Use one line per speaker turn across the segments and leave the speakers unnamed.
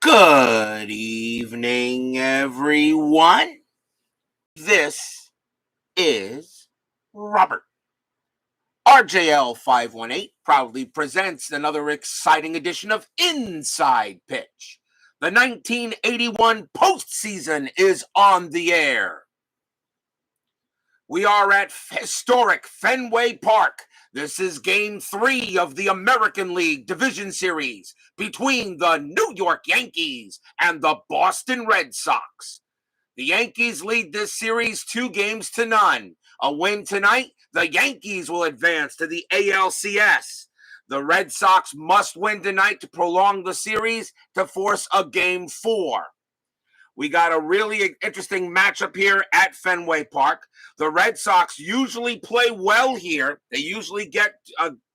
Good evening, everyone. This is Robert. RJL 518 proudly presents another exciting edition of Inside Pitch. The 1981 postseason is on the air. We are at historic Fenway Park. This is Game 3 of the American League Division Series between the New York Yankees and the Boston Red Sox. The Yankees lead this series 2-0. A win tonight, the Yankees will advance to the ALCS. The Red Sox must win tonight to prolong the series to force a Game 4. We got a really interesting matchup here at Fenway Park. The Red Sox usually play well here. They usually get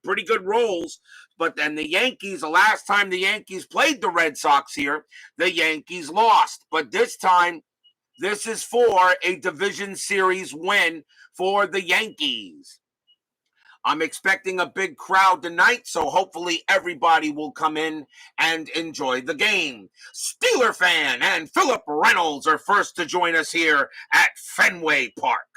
pretty good rolls. But then the Yankees, the last time the Yankees played the Red Sox here, the Yankees lost. But this time, this is for a division series win for the Yankees. I'm expecting a big crowd tonight, so hopefully everybody will come in and enjoy the game. Steeler fan and Philip Reynolds are first to join us here at Fenway Park.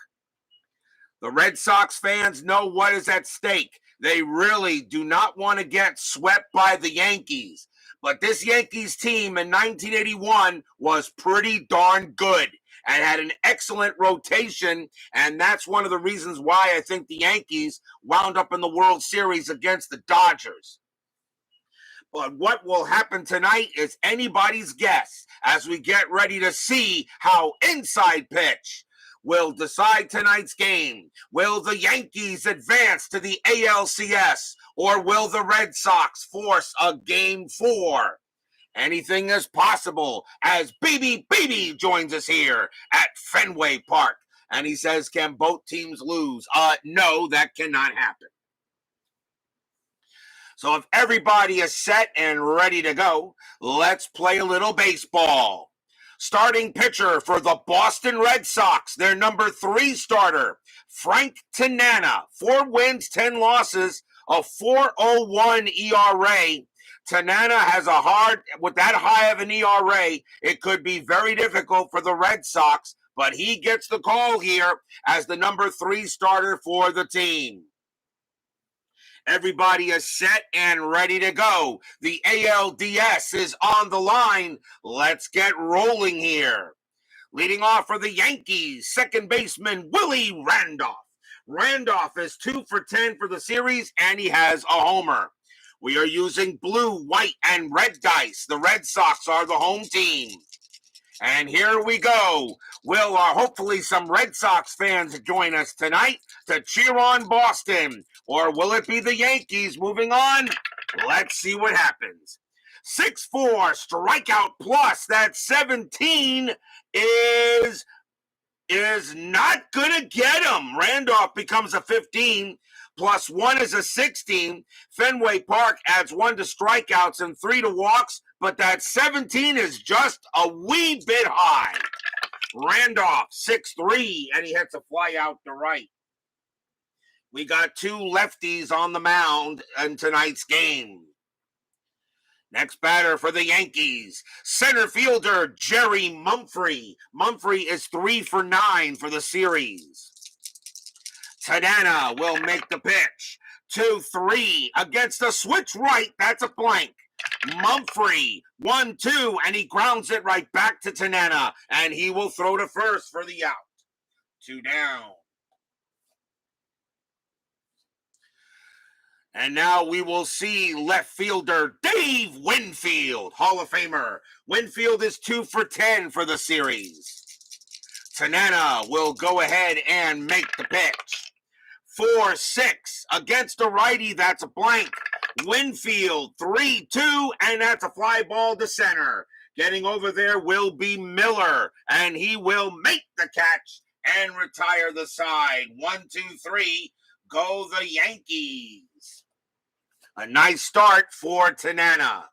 The Red Sox fans know what is at stake. They really do not want to get swept by the Yankees. But this Yankees team in 1981 was pretty darn good and had an excellent rotation, and that's one of the reasons why I think the Yankees wound up in the World Series against the Dodgers. But what will happen tonight is anybody's guess as we get ready to see how Inside Pitch will decide tonight's game. Will the Yankees advance to the ALCS, or will the Red Sox force a Game 4? Anything is possible as Baby joins us here at Fenway Park. And he says, can both teams lose? No, that cannot happen. So if everybody is set and ready to go, let's play a little baseball. Starting pitcher for the Boston Red Sox, their number 3 starter, Frank Tanana. 4 wins, 10 losses, a 4.01 ERA. Tanana has with that high of an ERA, it could be very difficult for the Red Sox, but he gets the call here as the number 3 starter for the team. Everybody is set and ready to go. The ALDS is on the line. Let's get rolling here. Leading off for the Yankees, second baseman Willie Randolph. Randolph is 2 for 10 for the series, and he has a homer. We are using blue, white, and red dice. The Red Sox are the home team. And here we go. Will hopefully some Red Sox fans join us tonight to cheer on Boston? Or will it be the Yankees moving on? Let's see what happens. 6-4, strikeout plus. That 17 is not going to get him. Randolph becomes a 15. Plus 1 is a 16. Fenway Park adds 1 to strikeouts and 3 to walks, but that 17 is just a wee bit high. Randolph, 6'3", and he hits a fly out to right. We got 2 lefties on the mound in tonight's game. Next batter for the Yankees, center fielder Jerry Mumphrey. Mumphrey is 3 for 9 for the series. Tanana will make the pitch. 2-3 against a switch right. That's a blank. Mumphrey, 1-2, and he grounds it right back to Tanana, and he will throw to first for the out. 2 down. And now we will see left fielder Dave Winfield, Hall of Famer. Winfield is 2 for 10 for the series. Tanana will go ahead and make the pitch. 4-6 against a righty. That's a blank. Winfield, 3-2, and that's a fly ball to center. Getting over there will be Miller, and he will make the catch and retire the side. 1-2-3, go the Yankees. A nice start for Tanana.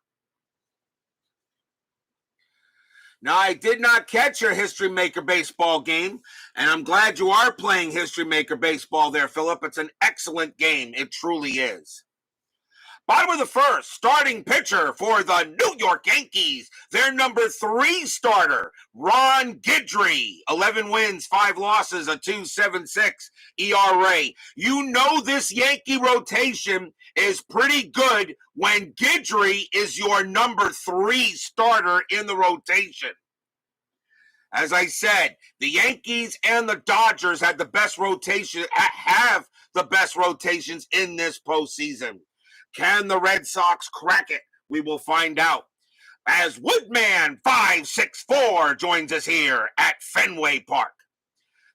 Now, I did not catch your History Maker Baseball game, and I'm glad you are playing History Maker Baseball there, Philip. It's an excellent game. It truly is. Bottom of the first, starting pitcher for the New York Yankees, their number 3 starter, Ron Guidry. 11 wins, 5 losses, a 2.76 ERA. You know this Yankee rotation is pretty good when Guidry is your number 3 starter in the rotation. As I said, the Yankees and the Dodgers have the best rotations in this postseason. Can the Red Sox crack it? We will find out. As Woodman 564 joins us here at Fenway Park.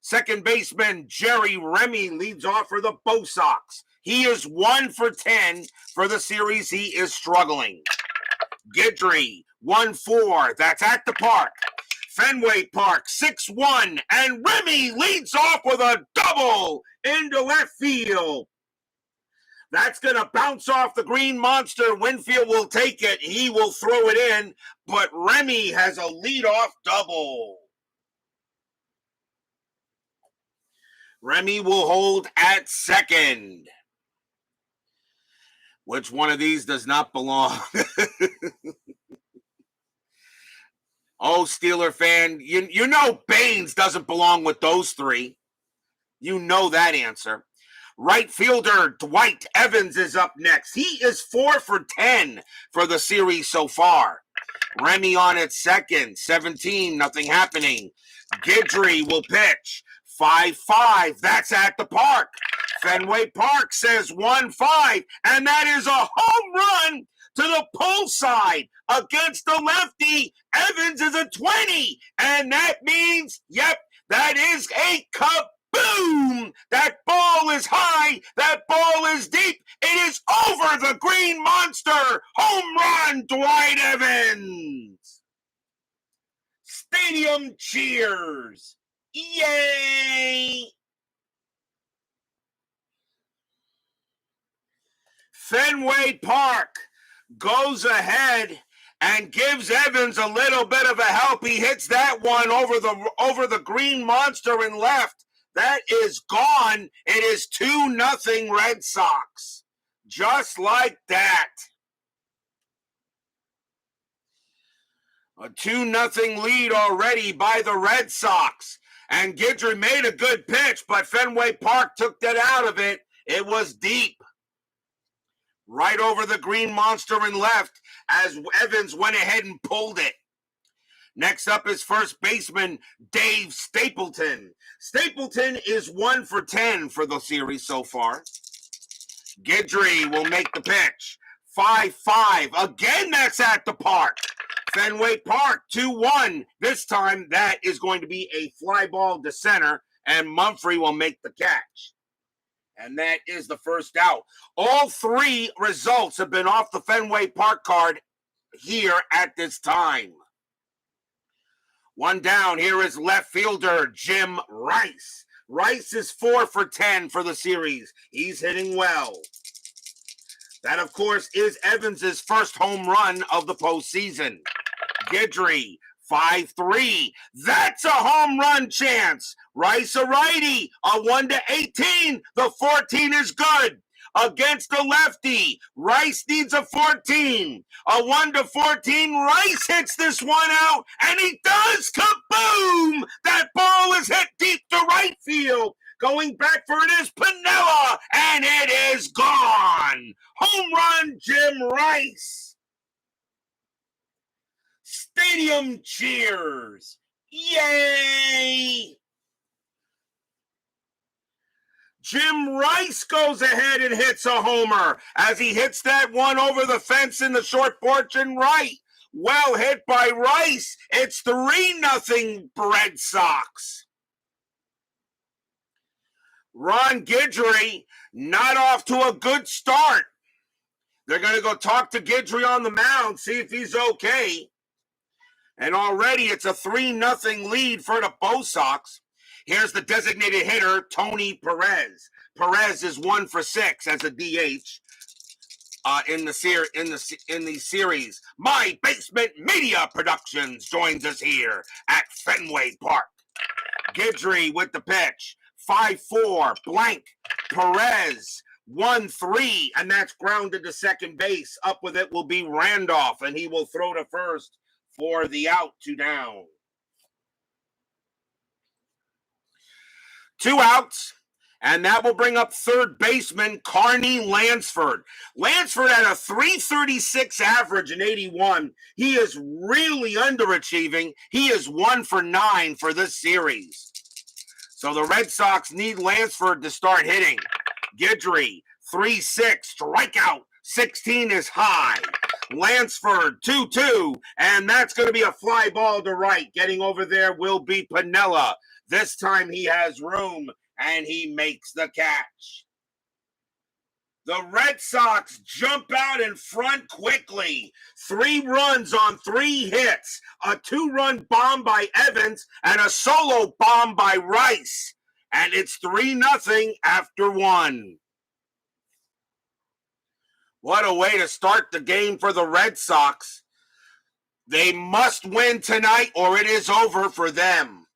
Second baseman Jerry Remy leads off for the Bo Sox. He is 1 for 10 for the series. He is struggling. Guidry 1-4. That's at the park. Fenway Park 6-1, and Remy leads off with a double into left field. That's going to bounce off the green monster. Winfield will take it. He will throw it in, but Remy has a leadoff double. Remy will hold at second. Which one of these does not belong? Oh, Steeler fan, you know Baines doesn't belong with those 3. You know that answer. Right fielder Dwight Evans is up next. He is 4 for 10 for the series so far. Remy on at second, 17, nothing happening. Guidry will pitch. 5-5, that's at the park. Fenway Park says 1-5, and that is a home run to the pull side against the lefty. Evans is a 20, and that means, yep, that is a kaboom. That ball is high, that ball is deep. It is over the green monster. Home run, Dwight Evans. Stadium cheers. Yay! Fenway Park goes ahead and gives Evans a little bit of a help. He hits that one over the green monster and left. That is gone. It is 2-0 Red Sox. Just like that. A 2-0 lead already by the Red Sox. And Guidry made a good pitch, but Fenway Park took that out of it. It was deep. Right over the green monster and left as Evans went ahead and pulled it. Next up is first baseman Dave Stapleton. Stapleton is 1 for 10 for the series so far. Guidry will make the pitch. 5-5. Again, that's at the park. Fenway Park 2-1. This time that is going to be a fly ball to center, and Mumphrey will make the catch. And that is the first out. All 3 results have been off the Fenway Park card here at this time. One down. Here is left fielder Jim Rice. Rice is 4 for 10 for the series. He's hitting well. That, of course, is Evans' first home run of the postseason. Guidry, 5-3. That's a home run chance. Rice a righty, a 1-18. The 14 is good. Against the lefty, Rice needs a 14. A 1-14. Rice hits this one out, and he does. Kaboom! That ball is hit deep to right field. Going back for it is Piniella, and it is gone. Home run, Jim Rice. Stadium cheers. Yay! Jim Rice goes ahead and hits a homer as he hits that one over the fence in the short porch and right. Well hit by Rice. It's 3-0 Red Sox. Ron Guidry not off to a good start. They're going to go talk to Guidry on the mound, see if he's okay. And already it's a 3-0 lead for the Bo Sox. Here's the designated hitter, Tony Perez. Perez is 1 for 6 as a DH in the series. My Basement Media Productions joins us here at Fenway Park. Guidry with the pitch. 5-4 blank. Perez 1-3, and that's grounded to second base. Up with it will be Randolph, and he will throw to first for the out, 2 down. 2 outs, and that will bring up third baseman Carney Lansford. Lansford had a .336 average in 81. He is really underachieving. He is 1 for 9 for this series. So the Red Sox need Lansford to start hitting. Guidry, 3-6, strikeout, 16 is high. Lansford, 2-2, and that's going to be a fly ball to right. Getting over there will be Piniella. This time he has room, and he makes the catch. The Red Sox jump out in front quickly. 3 runs on 3 hits, a 2-run bomb by Evans, and a solo bomb by Rice. And it's 3-0 after 1. What a way to start the game for the Red Sox. They must win tonight or it is over for them.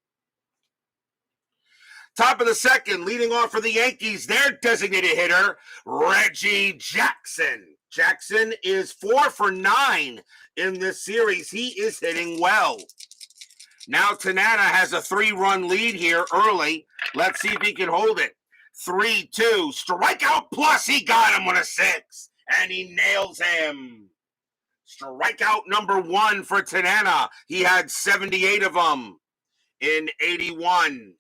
Top of the second, leading off for the Yankees, their designated hitter, Reggie Jackson. Jackson is 4 for 9 in this series. He is hitting well. Now Tanana has a 3-run lead here early. Let's see if he can hold it. 3-2, strikeout plus, he got him with a 6, and he nails him. Strikeout number 1 for Tanana. He had 78 of them in 81.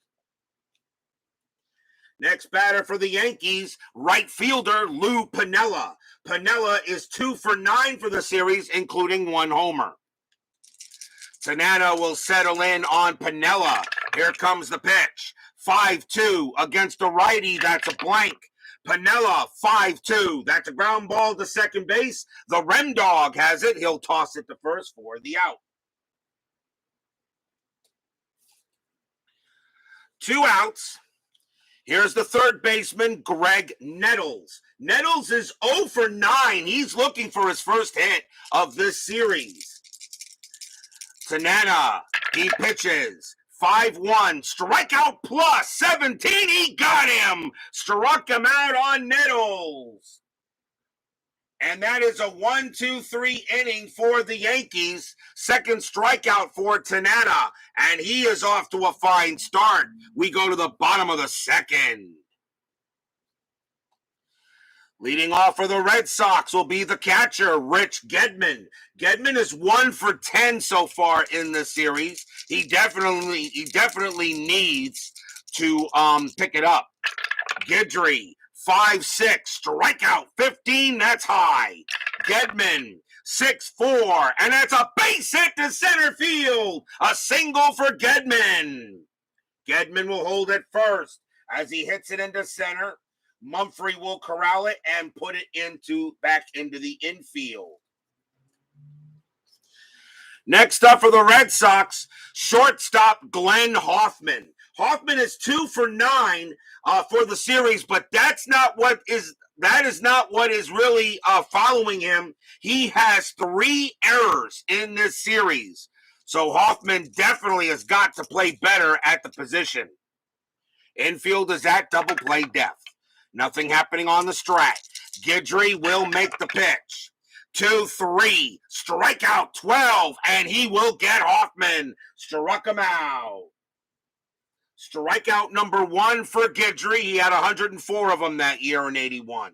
Next batter for the Yankees, right fielder Lou Piniella. Piniella is 2 for 9 for the series, including 1 homer. Tanana will settle in on Piniella. Here comes the pitch. 5-2 against a righty. That's a blank. Piniella, 5-2. That's a ground ball to second base. The Rem Dog has it. He'll toss it to first for the out. 2 outs. Here's the third baseman, Greg Nettles. Nettles is 0 for 9. He's looking for his first hit of this series. Tanana, he pitches. 5-1, strikeout plus, 17, he got him. Struck him out on Nettles. And that is a 1-2-3 inning for the Yankees. Second strikeout for Tanana, and he is off to a fine start. We go to the bottom of the second. Leading off for the Red Sox will be the catcher, Rich Gedman. Gedman is 1 for 10 so far in the series. He definitely needs to pick it up. Guidry, 5-6, strikeout 15, that's high. Gedman, 6-4, and that's a base hit to center field. A single for Gedman. Gedman will hold it first as he hits it into center. Mumphrey will corral it and put it back into the infield. Next up for the Red Sox, shortstop Glenn Hoffman. Hoffman is 2 for 9 for the series, but that is not what is really following him. He has 3 errors in this series. So Hoffman definitely has got to play better at the position. Infield is at double play depth. Nothing happening on the strat. Guidry will make the pitch. 2-3, strikeout 12, and he will get Hoffman. Struck him out. Strikeout number 1 for Guidry. He had 104 of them that year in 81.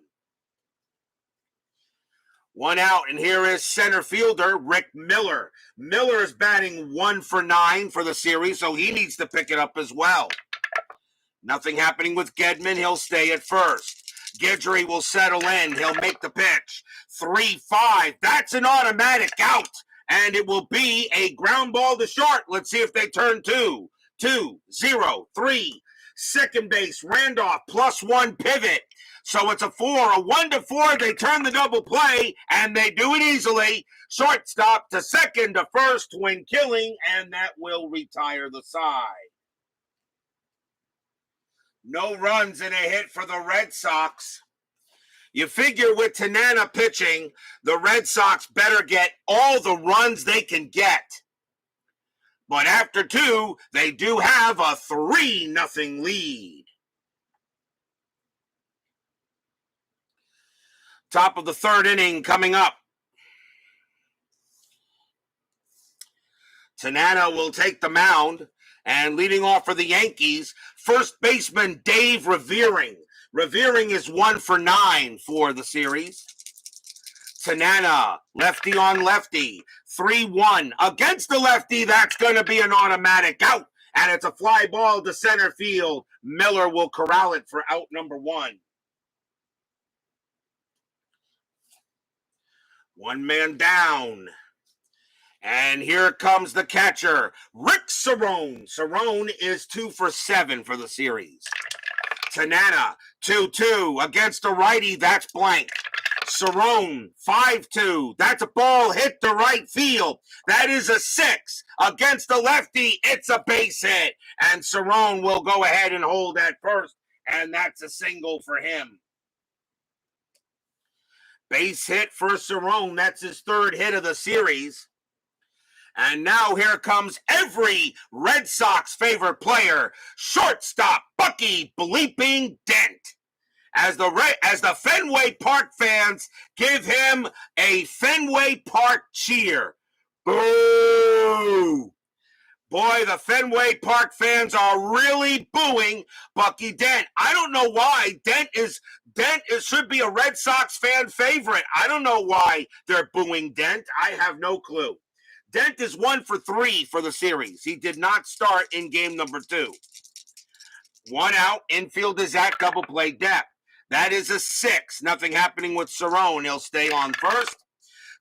1 out, and here is center fielder Rick Miller. Miller is batting 1 for 9 for the series, so he needs to pick it up as well. Nothing happening with Gedman. He'll stay at first. Guidry will settle in. He'll make the pitch. 3-5. That's an automatic out. And it will be a ground ball to short. Let's see if they turn 2. 2-0-3. Second base, Randolph, +1 pivot. So it's a 1-4. They turn the double play, and they do it easily. Shortstop to second to first when killing, and that will retire the side. No runs and a hit for the Red Sox. You figure with Tanana pitching, the Red Sox better get all the runs they can get. But after 2, they do have a 3-0 lead. Top of the third inning coming up. Tanana will take the mound, and leading off for the Yankees, first baseman Dave Revering. Revering is 1 for 9 for the series. Tanana, lefty on lefty, 3-1 against the lefty. That's going to be an automatic out, and it's a fly ball to center field. Miller will corral it for out number 1. One man down. And here comes the catcher, Rick Cerrone. Cerrone is 2 for 7 for the series. Tanana, 2-2 against the righty. That's blank. Cerrone, 5-2. That's a ball hit to right field. That is a 6. Against the lefty, it's a base hit. And Cerrone will go ahead and hold at first. And that's a single for him. Base hit for Cerrone. That's his 3rd hit of the series. And now here comes every Red Sox favorite player, shortstop Bucky Bleeping Dent. As the Fenway Park fans give him a Fenway Park cheer. Boo! Boy, the Fenway Park fans are really booing Bucky Dent. I don't know why. Dent should be a Red Sox fan favorite. I don't know why they're booing Dent. I have no clue. Dent is 1 for 3 for the series. He did not start in game number 2. 1 out. Infield is at double play depth. That is a 6. Nothing happening with Cerrone. He'll stay on first.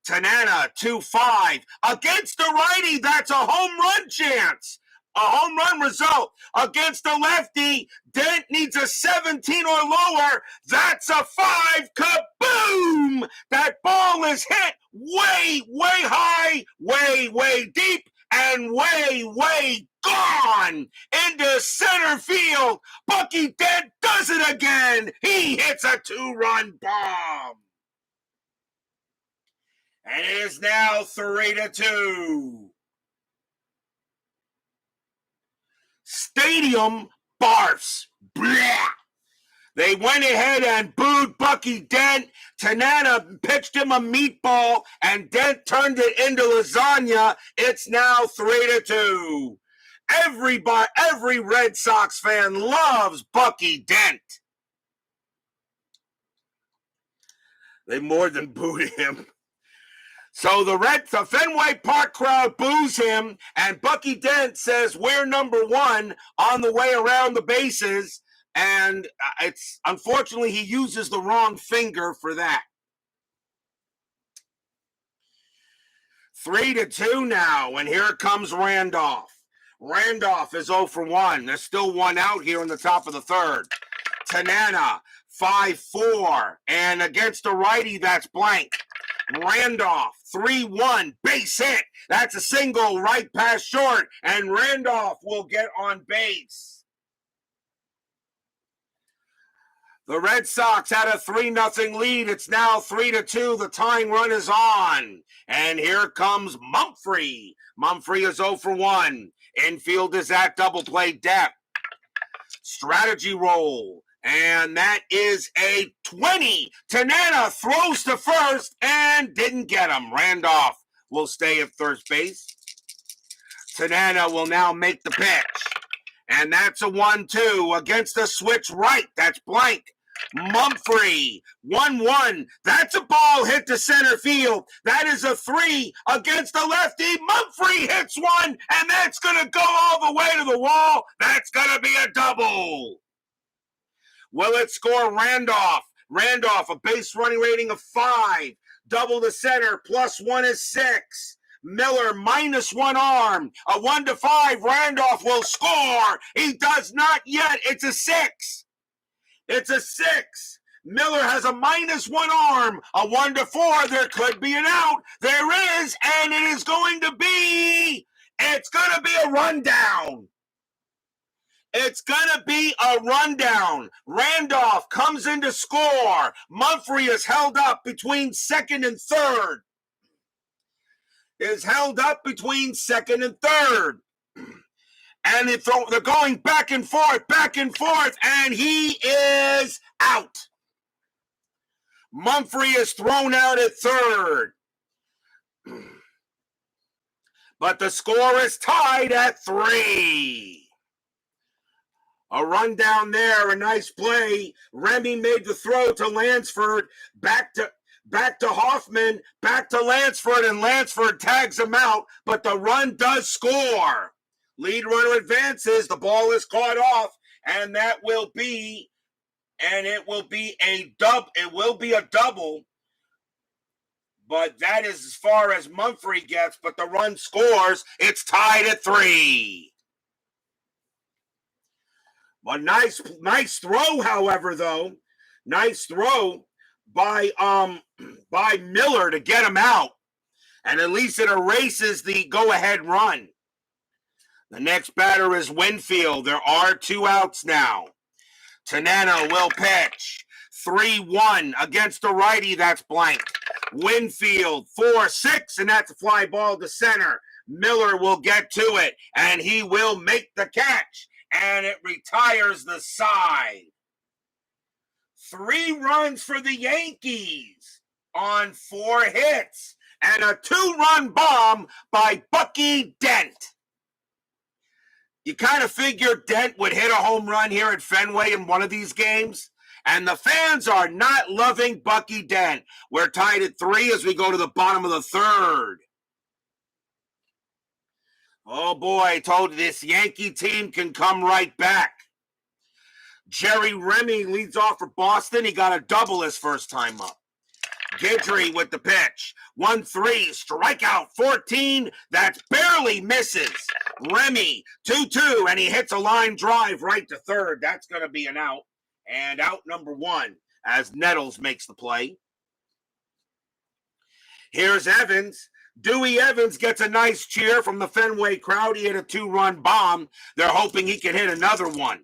Tanana, 2-5. Against the righty, that's a home run chance. A home run result. Against the lefty, Dent needs a 17 or lower. That's a 5. Kaboom! That ball is hit way, way high, way, way deep, and way, way gone into center field. Bucky Dent does it again. He hits a 2-run bomb. And it is now 3-2. Stadium barfs. Blah. They went ahead and booed Bucky Dent. Tanana pitched him a meatball, and Dent turned it into lasagna. It's now 3-2. Every Red Sox fan loves Bucky Dent. They more than booed him. So the Fenway Park crowd boos him, and Bucky Dent says, "We're number 1" on the way around the bases. And unfortunately, he uses the wrong finger for that. 3-2 now, and here comes Randolph. Randolph is 0 for 1. There's still 1 out here in the top of the 3rd. Tanana, 5-4, and against the righty, that's blank. Randolph, 3-1, base hit. That's a single right past short, and Randolph will get on base. The Red Sox had a 3-0 lead. It's now 3-2. The tying run is on. And here comes Mumphrey. Mumphrey is 0 for 1. Infield is at double play depth. Strategy roll. And that is a 20. Tanana throws to first and didn't get him. Randolph will stay at first base. Tanana will now make the pitch. And that's a 1-2 against the switch right. That's blank. Mumphrey, 1-1. That's a ball hit to center field. That is a 3 against the lefty. Mumphrey hits one, and that's going to go all the way to the wall. That's going to be a double. Will it score Randolph? Randolph, a base running rating of 5. Double to center, +1 is 6. Miller, -1 arm. A 1-5. Randolph will score. He does not yet. It's a 6. It's a 6. Miller has a -1 arm. A 1-4. There could be an out. There is, and it is going to be. It's going to be a rundown. It's going to be a rundown. Randolph comes in to score. Mumphrey is held up between second and third. And they're going back and forth, and he is out. Mumphrey is thrown out at third. But the score is tied at 3. A run down there, a nice play. Remy made the throw to Lansford, back to Hoffman, back to Lansford, and Lansford tags him out, but the run does score. Lead runner advances, the ball is caught off, and it will be a double. But that is as far as Mumphrey gets, but the run scores. It's tied at 3. A nice throw, however, though. Nice throw by Miller to get him out. And at least it erases the go-ahead run. The next batter is Winfield. There are 2 outs now. Tanana will pitch. 3-1 against the righty. That's blank. Winfield 4-6, and that's a fly ball to center. Miller will get to it, and he will make the catch. And it retires the side. 3 runs for the Yankees on 4 hits. And a 2-run bomb by Bucky Dent. You kind of figured Dent would hit a home run here at Fenway in one of these games. And the fans are not loving Bucky Dent. We're tied at 3 as we go to the bottom of the 3rd. Oh boy, I told you this Yankee team can come right back. Jerry Remy leads off for Boston. He got a double his first time up. Guidry with the pitch. 1-3, strikeout 14. That barely misses. Remy, 2-2, and he hits a line drive right to third. That's going to be an out. And out number 1 as Nettles makes the play. Here's Evans. Dewey Evans gets a nice cheer from the Fenway crowd. He hit a 2-run bomb. They're hoping he can hit another one.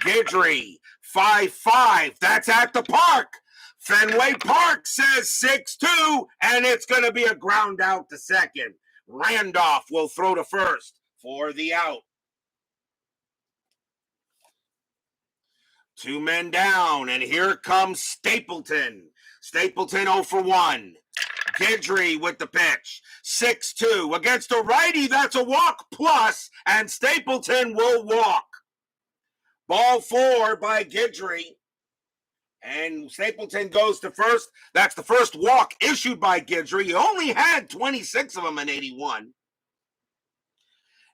Guidry, 5-5. That's at the park. Fenway Park says 6-2, and it's going to be a ground out to second. Randolph will throw to first for the out. 2 men down, and here comes Stapleton. Stapleton 0-for-1. Guidry with the pitch. 6-2 against a righty. That's a walk plus, and Stapleton will walk. Ball 4 by Guidry. And Stapleton goes to first. That's the first walk issued by Guidry. He only had 26 of them in 81.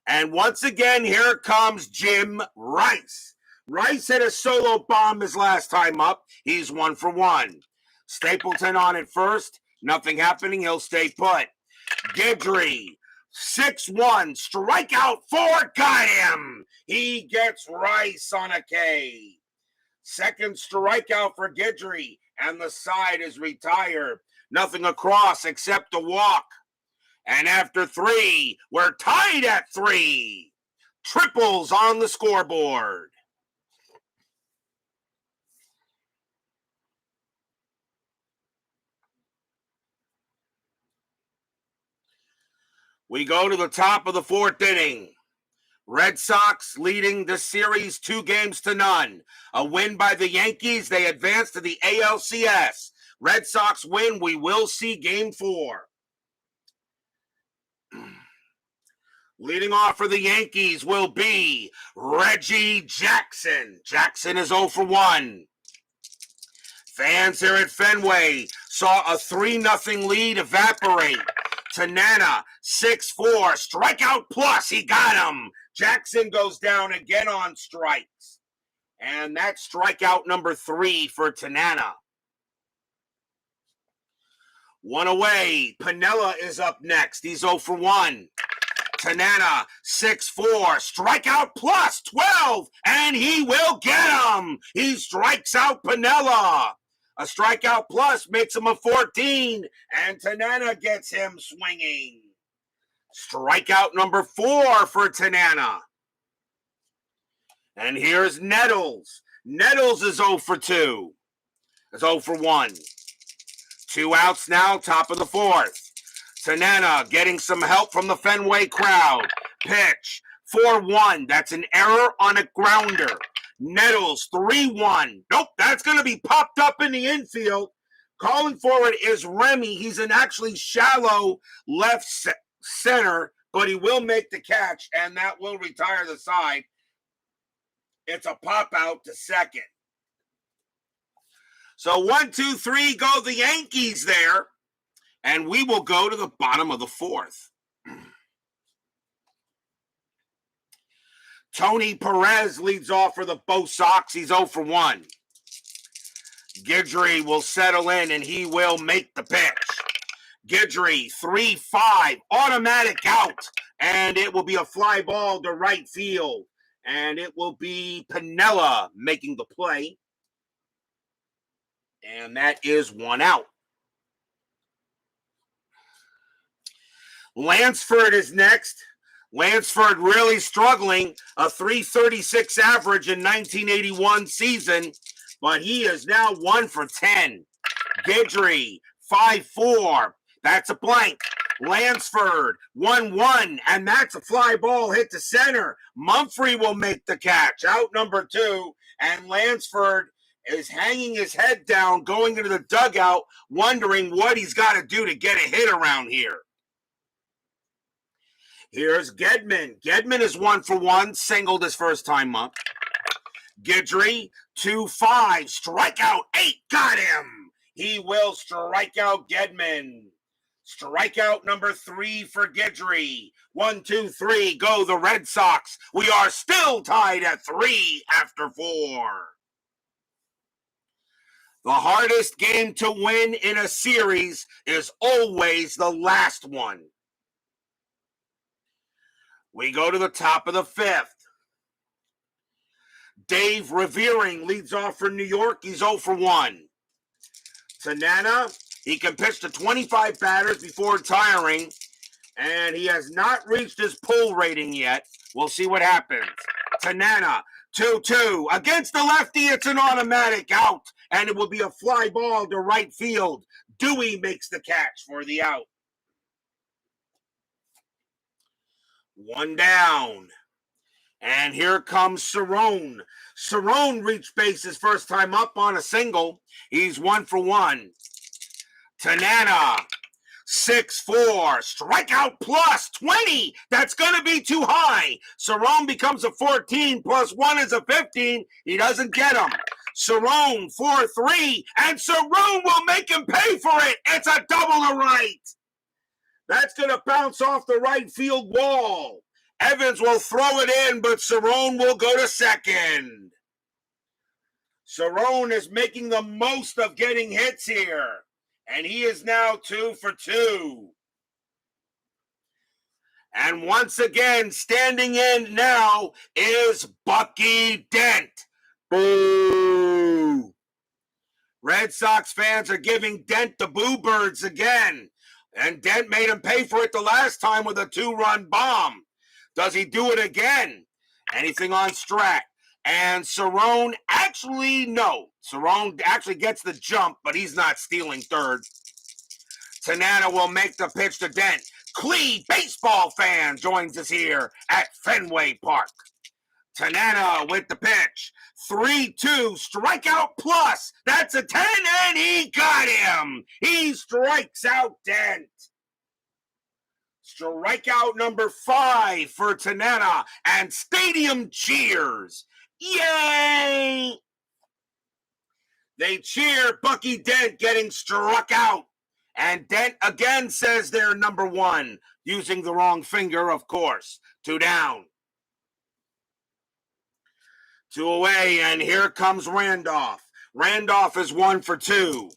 And once again, here comes Jim Rice. Rice hit a solo bomb his last time up. He's 1-for-1. Stapleton on at first. Nothing happening. He'll stay put. Guidry, 6-1. Strikeout 4. Got him. He gets Rice on a K. Second strikeout for Guidry, and the side is retired. Nothing across except a walk. And after 3, we're tied at 3. Triples on the scoreboard. We go to the top of the 4th inning. Red Sox leading the series 2-0. A win by the Yankees. They advance to the ALCS. Red Sox win. We will see Game 4. Leading off for the Yankees will be Reggie Jackson. Jackson is 0-for-1. Fans here at Fenway saw a 3-0 lead evaporate. Tanana, 6-4, strikeout plus, he got him. Jackson goes down again on strikes. And that's strikeout number 3 for Tanana. 1 away, Piniella is up next. He's 0-for-1. Tanana, 6-4, strikeout plus 12, and he will get him. He strikes out Piniella. A strikeout plus makes him a 14, and Tanana gets him swinging. Strikeout number 4 for Tanana. And here's Nettles. Nettles is 0-for-2. It's 0-for-1. 2 outs now, top of the 4th. Tanana getting some help from the Fenway crowd. Pitch, 4-1. That's an error on a grounder. Nettles, 3-1. Nope, that's going to be popped up in the infield. Calling for it is Remy. He's an actually shallow left center, but he will make the catch, and that will retire the side. It's a pop out to second. So 1, 2, 3 go the Yankees there, and we will go to the bottom of the fourth. Tony Perez leads off for the Bo Sox. He's 0 for 1. Guidry will settle in, and he will make the pitch. Guidry, 3-5, automatic out, and it will be a fly ball to right field, and it will be Piniella making the play, and that is 1 out. Lansford is next. Lansford really struggling, a .336 average in 1981 season, but he is now 1 for 10. Guidry, 5-4. That's a blank. Lansford, 1-1, and that's a fly ball hit to center. Mumphrey will make the catch, out number 2, and Lansford is hanging his head down, going into the dugout, wondering what he's got to do to get a hit around here. Here's Gedman. Gedman is 1 for 1, singled his first time up. Guidry, 2-5, strikeout 8, got him. He will strike out Gedman. Strikeout number 3 for Guidry. 1, 2, 3, go the Red Sox. We are still tied at 3 after 4. The hardest game to win in a series is always the last one. We go to the top of the 5th. Dave Revering leads off for New York. He's 0 for 1. Tanana, he can pitch to 25 batters before retiring, and he has not reached his pull rating yet. We'll see what happens. Tanana, 2-2. Against the lefty, it's an automatic out, and it will be a fly ball to right field. Dewey makes the catch for the out. 1 down. And here comes Cerrone. Cerrone reached base his first time up on a single. He's 1 for 1. Tanana, 6-4. Strikeout plus 20. That's going to be too high. Cerrone becomes a 14 plus 1 is a 15. He doesn't get him. Cerrone, 4-3. And Cerrone will make him pay for it. It's a double to right. That's going to bounce off the right field wall. Evans will throw it in, but Cerrone will go to second. Cerrone is making the most of getting hits here, and he is now 2 for 2. And once again, standing in now is Bucky Dent. Boo! Red Sox fans are giving Dent the boo birds again, and Dent made him pay for it the last time with a 2-run bomb. Does he do it again? Anything on Strat? And Cerrone Cerrone actually gets the jump, but he's not stealing third. Tanana will make the pitch to Dent. Clee baseball fan joins us here at Fenway Park. Tanana with the pitch. 3-2, strikeout plus. That's a 10, and he got him. He strikes out Dent. Strikeout number 5 for Tanana, and stadium cheers. Yay! They cheer Bucky Dent getting struck out. And Dent again says they're number 1, using the wrong finger, of course. 2 down. 2 away, and here comes Randolph. Randolph is 1 for 2.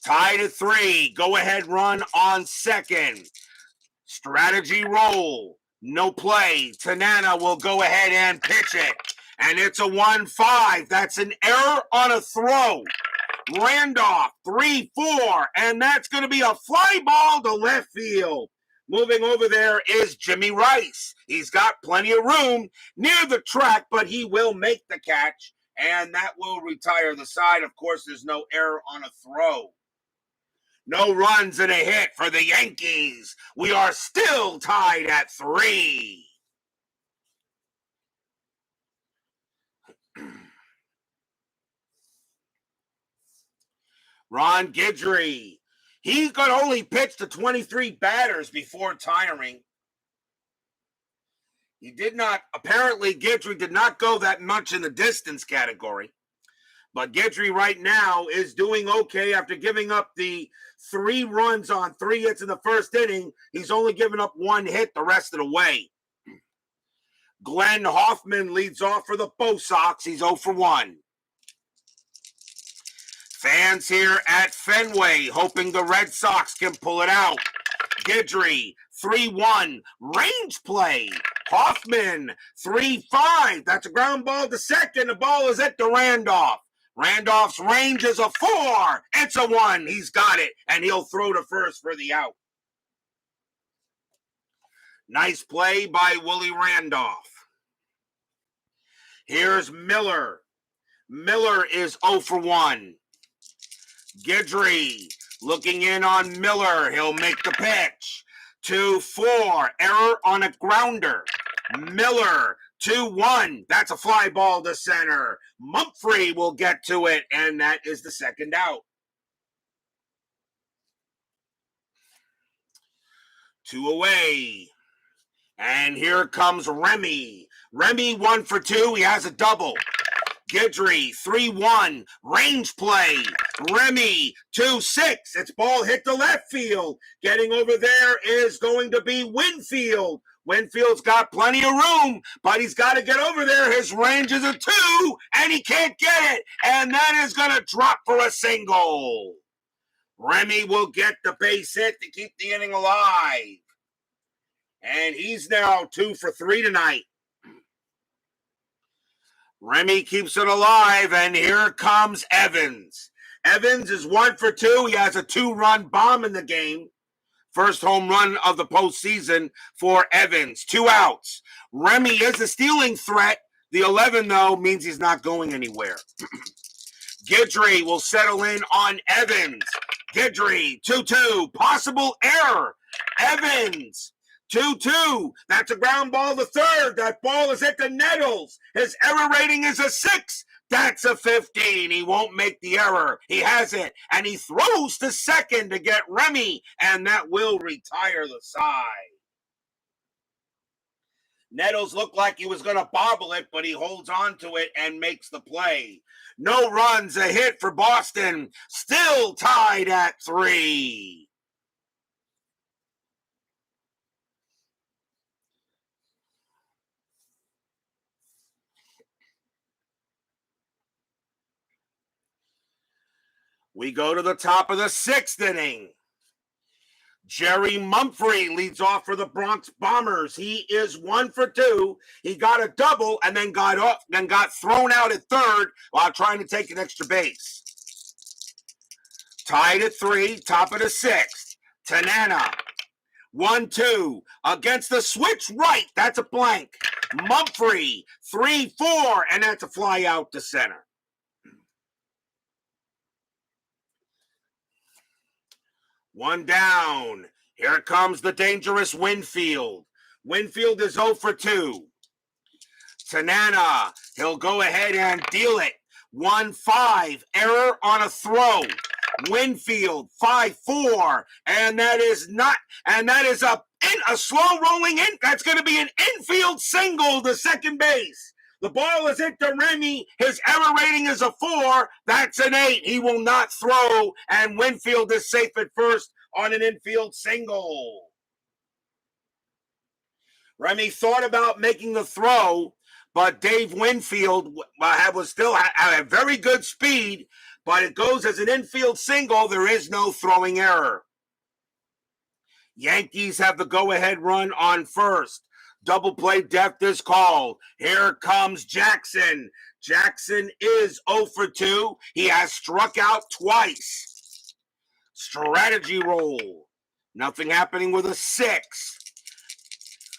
Tied at 3. Go-ahead run on second. Strategy roll. No play. Tanana will go ahead and pitch it. And it's a 1-5. That's an error on a throw. Randolph, 3-4. And that's going to be a fly ball to left field. Moving over there is Jimmy Rice. He's got plenty of room near the track, but he will make the catch. And that will retire the side. Of course, there's no error on a throw. No runs and a hit for the Yankees. We are still tied at 3. Ron Guidry. He could only pitch to 23 batters before retiring. He did not, apparently Guidry did not go that much in the distance category. But Guidry right now is doing okay after giving up the 3 runs on 3 hits in the first inning. He's only given up 1 hit the rest of the way. Glenn Hoffman leads off for the Bo Sox. He's 0 for 1. Fans here at Fenway hoping the Red Sox can pull it out. Guidry, 3-1, range play. Hoffman, 3-5. That's a ground ball to second. The ball is at the Randolph. Randolph's range is a 4. It's a 1. He's got it, and he'll throw to first for the out. Nice play by Willie Randolph. Here's Miller. Miller is 0 for 1. Guidry looking in on Miller. He'll make the pitch. 2-4. Error on a grounder. Miller, 2-1. That's a fly ball to center. Mumphrey will get to it, and that is the second out. 2 away. And here comes Remy. Remy 1 for 2. He has a double. Guidry, 3-1, range play. Remy, 2-6. It's ball hit to left field. Getting over there is going to be Winfield. Winfield's got plenty of room, but he's got to get over there. His range is a 2, and he can't get it. And that is going to drop for a single. Remy will get the base hit to keep the inning alive. And he's now 2 for 3 tonight. Remy keeps it alive, and here comes Evans. Evans is 1 for 2. He has a 2-run bomb in the game. First home run of the postseason for Evans. 2 outs. Remy is a stealing threat. The 11, though, means he's not going anywhere. Guidry will settle in on Evans. Guidry, 2-2. Possible error. Evans. 2-2. That's a ground ball to third. That ball is at the Nettles. His error rating is a 6. That's a 15. He won't make the error. He has it. And he throws to second to get Remy. And that will retire the side. Nettles looked like he was going to bobble it, but he holds on to it and makes the play. No runs, a hit for Boston. Still tied at 3. We go to the top of the 6th inning. Jerry Mumphrey leads off for the Bronx Bombers. He is 1 for 2. He got a double and then got thrown out at third while trying to take an extra base. Tied at 3, top of the 6th. Tanana, 1-2 against the switch right. That's a blank. Mumphrey, 3-4, and that's a fly out to center. One down. Here comes the dangerous Winfield. Winfield is 0 for 2. Tanana, he'll go ahead and deal it. 1-5, error on a throw. Winfield, 5-4, and that is a slow rolling in. That's going to be an infield single to second base. The ball is hit to Remy. His error rating is a 4. That's an 8. He will not throw, and Winfield is safe at first on an infield single. Remy thought about making the throw, but Dave Winfield was still at a very good speed, but it goes as an infield single. There is no throwing error. Yankees have the go-ahead run on first. Double play depth is called. Here comes Jackson. Jackson is 0 for 2. He has struck out twice. Strategy roll. Nothing happening with a 6.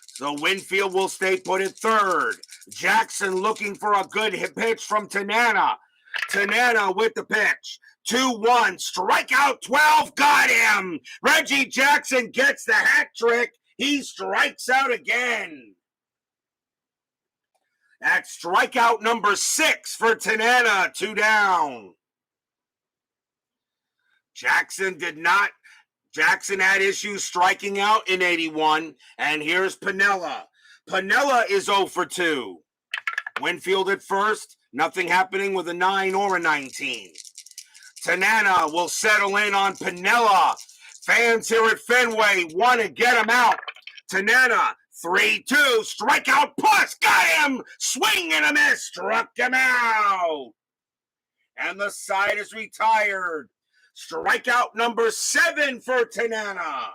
So Winfield will stay put at third. Jackson looking for a good pitch from Tanana. Tanana with the pitch. 2-1. Strikeout 12. Got him. Reggie Jackson gets the hat trick. He strikes out again. That's strikeout number 6 for Tanana. 2 down. Jackson did not. Jackson had issues striking out in 81. And here's Piniella. Piniella is 0 for 2. Winfield at first. Nothing happening with a 9 or a 19. Tanana will settle in on Piniella. Fans here at Fenway want to get him out. Tanana, 3-2, strikeout plus, got him! Swing and a miss, struck him out. And the side is retired. Strikeout number 7 for Tanana.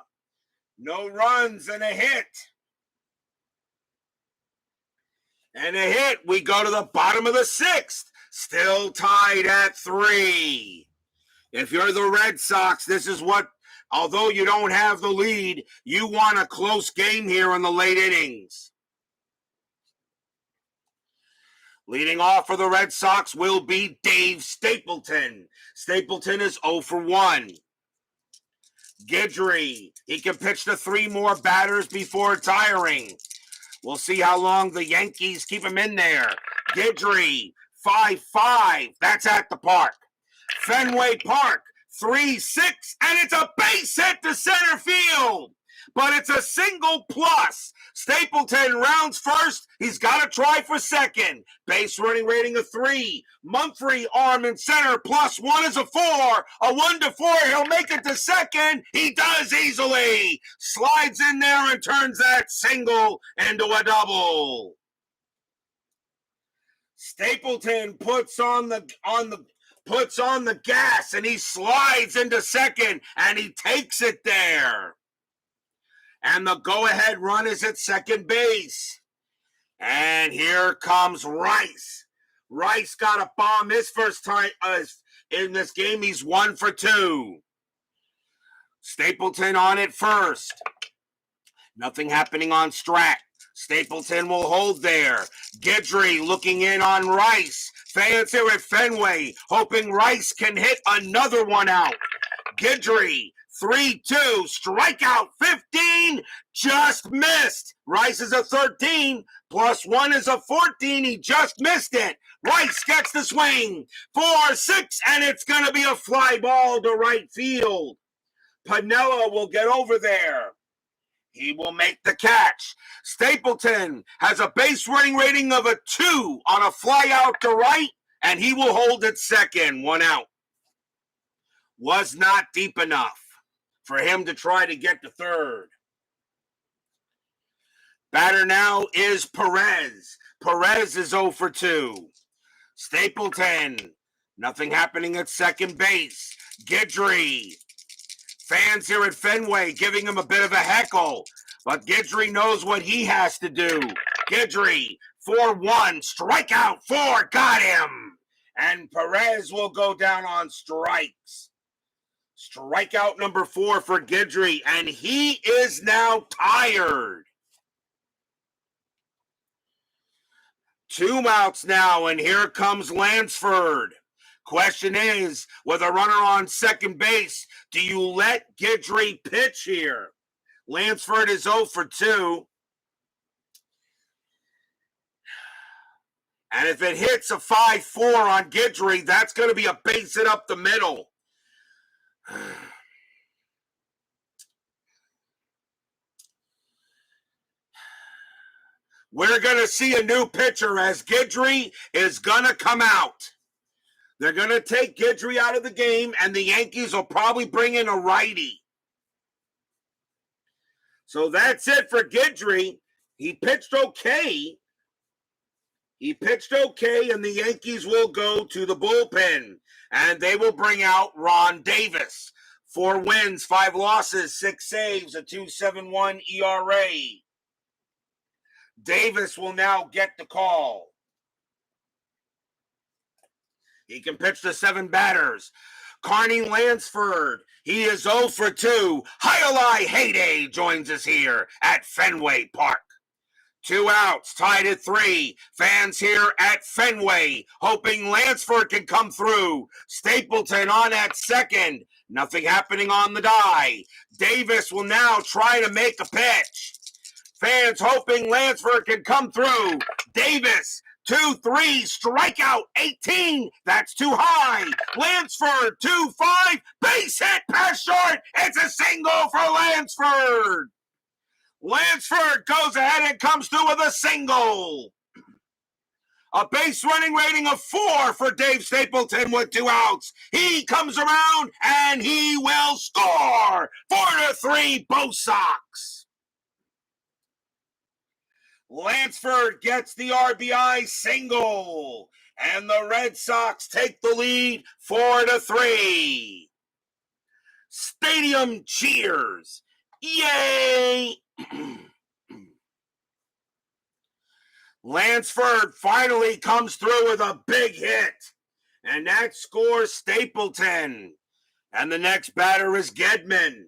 No runs and a hit. And a hit, we go to the bottom of the 6th. Still tied at 3. If you're the Red Sox, this is what, although you don't have the lead, you want a close game here in the late innings. Leading off for the Red Sox will be Dave Stapleton. Stapleton is 0 for 1. Guidry, he can pitch to 3 more batters before retiring. We'll see how long the Yankees keep him in there. Guidry, 5-5. That's at the park. Fenway Park, 3-6, and it's a base hit to center field. But it's a single plus. Stapleton rounds first. He's got to try for second. Base running rating of 3. Mumphrey arm in center. +1 is a 4. A 1-4. He'll make it to second. He does easily. Slides in there and turns that single into a double. Stapleton puts on the gas and he slides into second and he takes it there. And the go-ahead run is at second base. And here comes Rice. Rice got a bomb his first time in this game. He's 1 for 2. Stapleton on it first. Nothing happening on Strat. Stapleton will hold there. Guidry looking in on Rice. Fans here at Fenway hoping Rice can hit another one out. Guidry, 3-2, strikeout 15, just missed. Rice is a 13, +1 is a 14, he just missed it. Rice gets the swing, 4-6, and it's going to be a fly ball to right field. Piniella will get over there. He will make the catch. Stapleton has a base running rating of a 2 on a fly out to right, and he will hold at second, 1 out. Was not deep enough for him to try to get to third. Batter now is Perez. Perez is 0 for 2. Stapleton, nothing happening at second base. Guidry. Fans here at Fenway giving him a bit of a heckle, but Guidry knows what he has to do. Guidry, 4-1, strikeout 4, got him. And Perez will go down on strikes. Strikeout number 4 for Guidry, and he is now tired. 2 outs now, and here comes Lansford. Question is, with a runner on second base, do you let Guidry pitch here? Lansford is 0 for 2. And if it hits a 5-4 on Guidry, that's going to be a base hit up the middle. We're going to see a new pitcher as Guidry is going to come out. They're going to take Guidry out of the game, and the Yankees will probably bring in a righty. So that's it for Guidry. He pitched okay. And the Yankees will go to the bullpen, and they will bring out Ron Davis. 4 wins, 5 losses, 6 saves, a 2.71 ERA. Davis will now get the call. He can pitch to 7 batters. Carney Lansford, he is 0 for 2. Highlight Heyday joins us here at Fenway Park. 2 outs, tied at 3. Fans here at Fenway hoping Lansford can come through. Stapleton on at second. Nothing happening on the die. Davis will now try to make a pitch. Fans hoping Lansford can come through. Davis 2-3, strikeout 18. That's too high. Lansford 2-5, base hit, pass short. It's a single for Lansford. Lansford goes ahead and comes through with a single. A base running rating of 4 for Dave Stapleton with 2 outs. He comes around and he will score. 4-3, Bo Sox. Lansford gets the RBI single, and the Red Sox take the lead 4-3. Stadium cheers. Yay! Lansford finally comes through with a big hit, and that scores Stapleton. And the next batter is Gedman.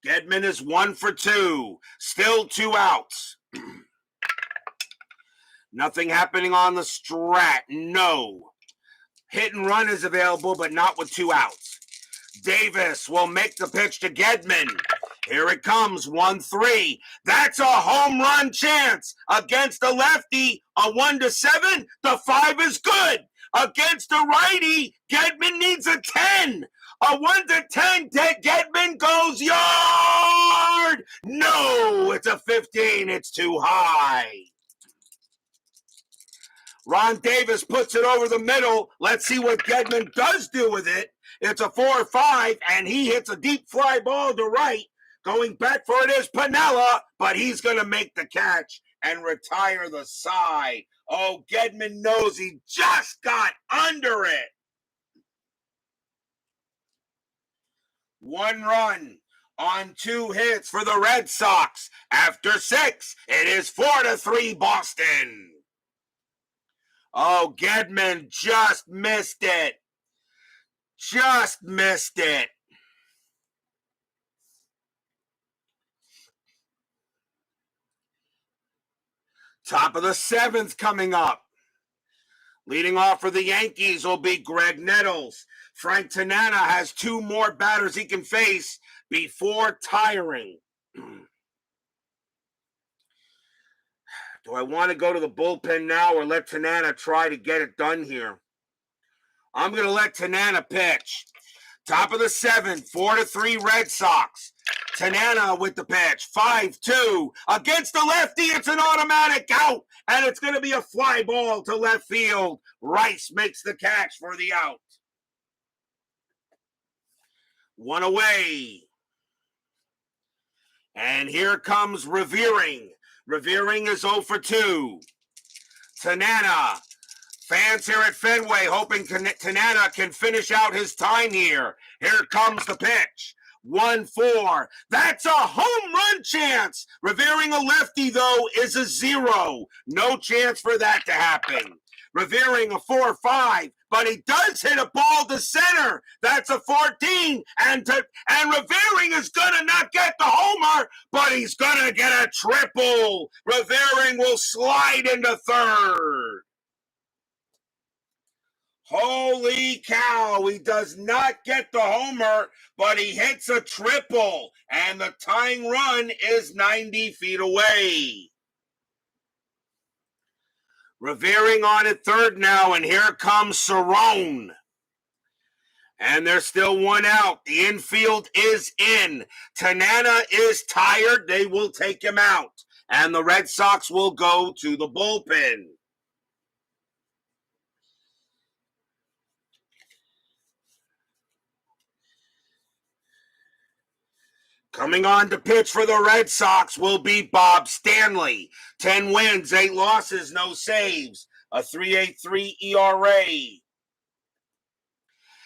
Gedman is 1 for 2, still 2 outs. Nothing happening on the strat, no. Hit and run is available, but not with 2 outs. Davis will make the pitch to Gedman. Here it comes, 1-3. That's a home run chance. Against a lefty, a 1-7, the 5 is good. Against a righty, Gedman needs a 10. A 1-10, Gedman goes yard. No, it's a 15. It's too high. Ron Davis puts it over the middle. Let's see what Gedman does do with it. It's a 4-5, and he hits a deep fly ball to right. Going back for it is Piniella, but he's going to make the catch and retire the side. Oh, Gedman knows he just got under it. 1 run on 2 hits for the Red Sox. After 6, it is 4-3 Boston. Oh, Gedman just missed it. Just missed it. Top of the 7th coming up. Leading off for the Yankees will be Greg Nettles. Frank Tanana has 2 more batters he can face before tiring. Do I want to go to the bullpen now or let Tanana try to get it done here? I'm going to let Tanana pitch. Top of the 7th, 4-3 Red Sox. Tanana with the pitch, 5-2. Against the lefty, it's an automatic out, and it's going to be a fly ball to left field. Rice makes the catch for the out. 1 away. And here comes Revering. Revering is 0 for 2. Tanana. Fans here at Fenway hoping Tanana can finish out his time here. Here comes the pitch. 1-4. That's a home run chance. Revering a lefty, though, is a 0. No chance for that to happen. Revering a 4-5, but he does hit a ball to center. That's a 14, and Revering is going to not get the homer, but he's going to get a triple. Revering will slide into third. Holy cow, he does not get the homer, but he hits a triple, and the tying run is 90 feet away. Revering on at third now, and here comes Cerrone. And there's still 1 out. The infield is in. Tanana is tired. They will take him out, and the Red Sox will go to the bullpen. Coming on to pitch for the Red Sox will be Bob Stanley. 10 wins, 8 losses, no saves. A 3.83 ERA.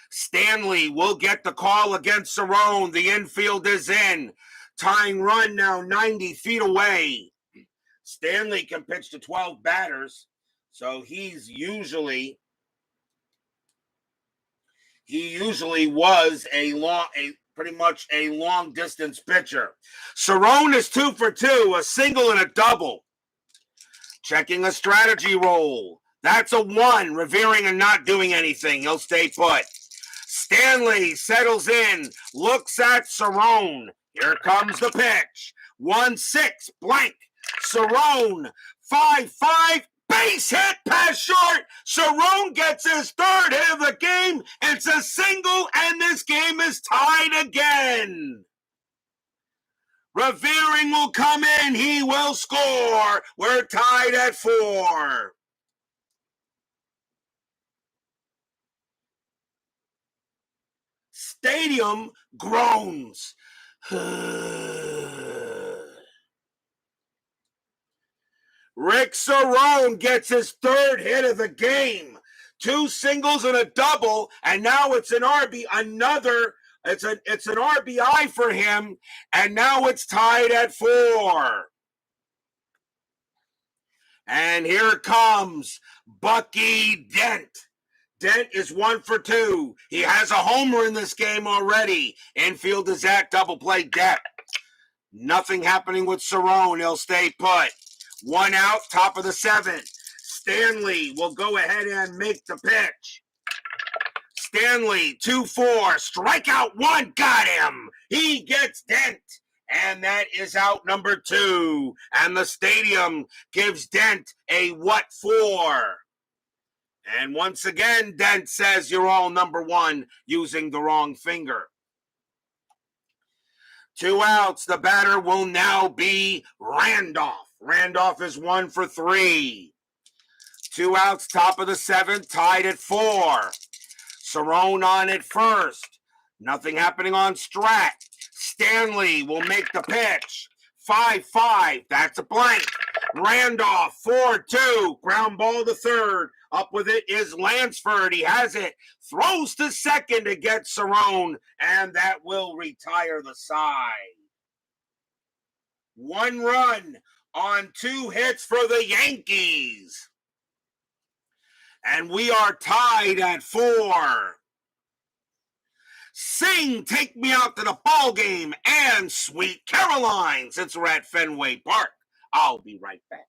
Stanley will get the call against Cerrone. The infield is in. Tying run now 90 feet away. Stanley can pitch to 12 batters, so he usually was pretty much a long distance pitcher. Cerrone is 2 for 2, a single and a double. Checking a strategy roll. That's a 1. Revering and not doing anything. He'll stay put. Stanley settles in, looks at Cerrone. Here comes the pitch. 1-6 blank. Cerrone 5-5. Base hit, pass short. Cerrone gets his third hit of the game. It's a single, and this game is tied again. Revering will come in. He will score. We're tied at 4. Stadium groans. Rick Cerrone gets his third hit of the game. 2 singles and a double, and now it's an it's an RBI for him, and now it's tied at 4. And here comes Bucky Dent. Dent is 1 for 2. He has a homer in this game already. Infield is at double play depth. Nothing happening with Cerrone. He'll stay put. 1 out, top of the 7th. Stanley will go ahead and make the pitch. Stanley, 2-4, strikeout 1, got him. He gets Dent, and that is out number 2. And the stadium gives Dent a what for? And once again, Dent says you're all number 1 using the wrong finger. 2 outs, the batter will now be Randolph. Randolph is 1 for 3. 2 outs, top of the 7th, tied at 4. Cerrone on at first. Nothing happening on Strat. Stanley will make the pitch. 5-5, that's a blank. Randolph, 4-2, ground ball to third. Up with it is Lansford. He has it. Throws to second to get Cerrone, and that will retire the side. 1 run on 2 hits for the Yankees. And we are tied at 4. Sing, Take Me Out to the Ball Game, and Sweet Caroline, since we're at Fenway Park. I'll be right back.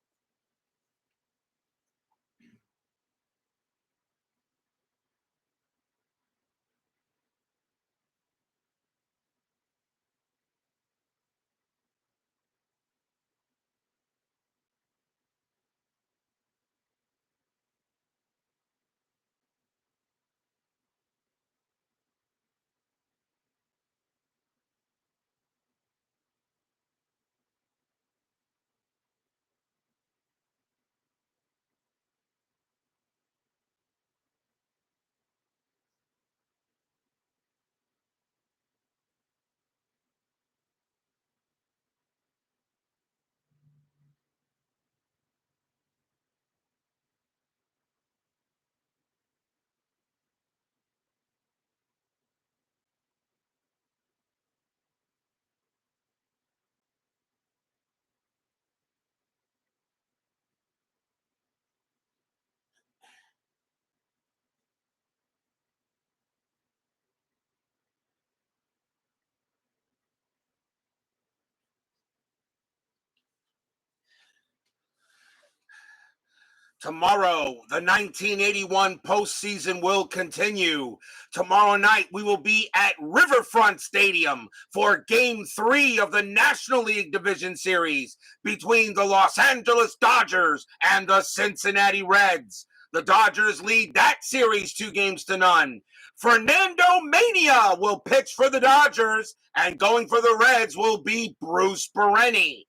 Tomorrow, the 1981 postseason will continue. Tomorrow night, we will be at Riverfront Stadium for Game 3 of the National League Division Series between the Los Angeles Dodgers and the Cincinnati Reds. The Dodgers lead that series 2-0. Fernando Mania will pitch for the Dodgers, and going for the Reds will be Bruce Bereni.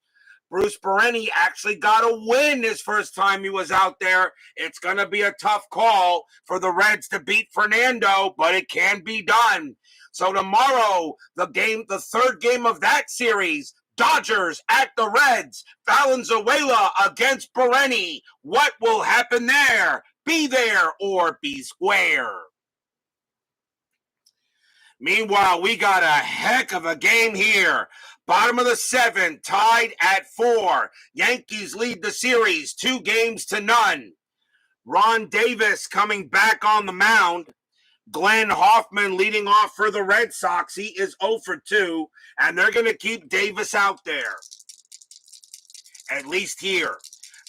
Bruce Bereni actually got a win his first time he was out there. It's going to be a tough call for the Reds to beat Fernando, but it can be done. So tomorrow, the third game of that series, Dodgers at the Reds, Valenzuela against Bereni. What will happen there? Be there or be square. Meanwhile, we got a heck of a game here. Bottom of the 7th, tied at 4. Yankees lead the series 2-0. Ron Davis coming back on the mound. Glenn Hoffman leading off for the Red Sox. He is 0 for 2, and they're going to keep Davis out there. At least here.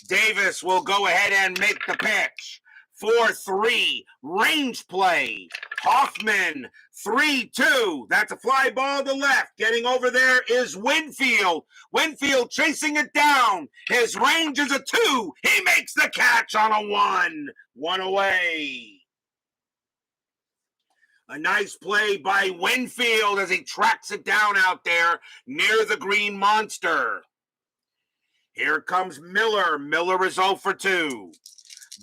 Davis will go ahead and make the pitch. 4-3, range play. Hoffman 3-2. That's a fly ball to left. Getting over there is Winfield. Winfield chasing it down. His range is a 2. He makes the catch on a 1. 1 away. A nice play by Winfield as he tracks it down out there near the Green Monster. Here comes Miller. Miller is 0 for 2.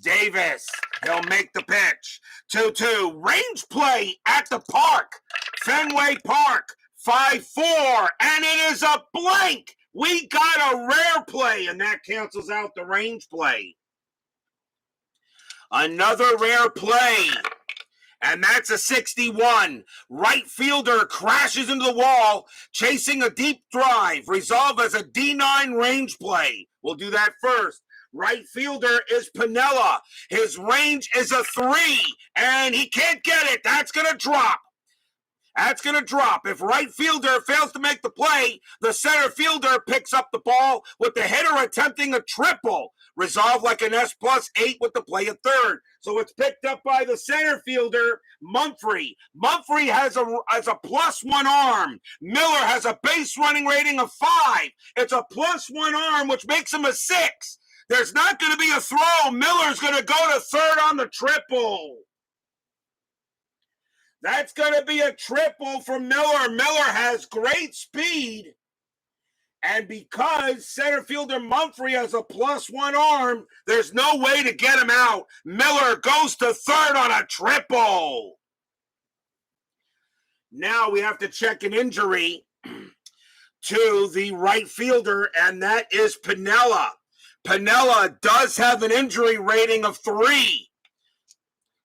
Davis, he'll make the pitch. 2-2. Range play at the park. Fenway Park. 5-4. And it is a blank. We got a rare play, and that cancels out the range play. Another rare play. And that's a 61. Right fielder crashes into the wall, chasing a deep drive. Resolved as a D9 range play. We'll do that first. Right fielder is Piniella. His range is a 3, and he can't get it. That's going to drop. That's going to drop. If right fielder fails to make the play, the center fielder picks up the ball with the hitter attempting a triple. Resolved like an S+8 with the play at third. So it's picked up by the center fielder, Mumphrey. Mumphrey has a +1 arm. Miller has a base running rating of 5. It's a +1 arm, which makes him a 6. There's not going to be a throw. Miller's going to go to third on the triple. That's going to be a triple for Miller. Miller has great speed. And because center fielder Mumphrey has a +1 arm, there's no way to get him out. Miller goes to third on a triple. Now we have to check an injury to the right fielder, and that is Piniella. Piniella does have an injury rating of 3.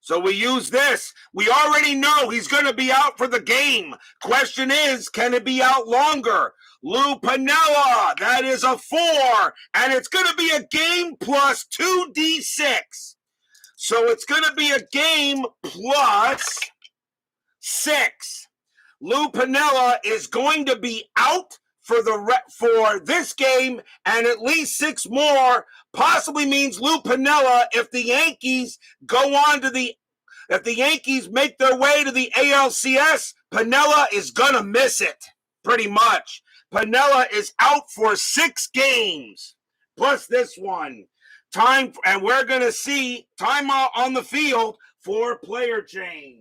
So we use this. We already know he's going to be out for the game. Question is, can it be out longer? Lou Piniella, that is a 4. And it's going to be a game plus 2d6. So it's going to be a game plus 6. Lou Piniella is going to be out for this game and at least 6 more. Possibly means Lou Piniella, if the Yankees if the Yankees make their way to the ALCS, Piniella is gonna miss it, pretty much. Piniella is out for 6 games, plus this one. And we're gonna see time out on the field for player change.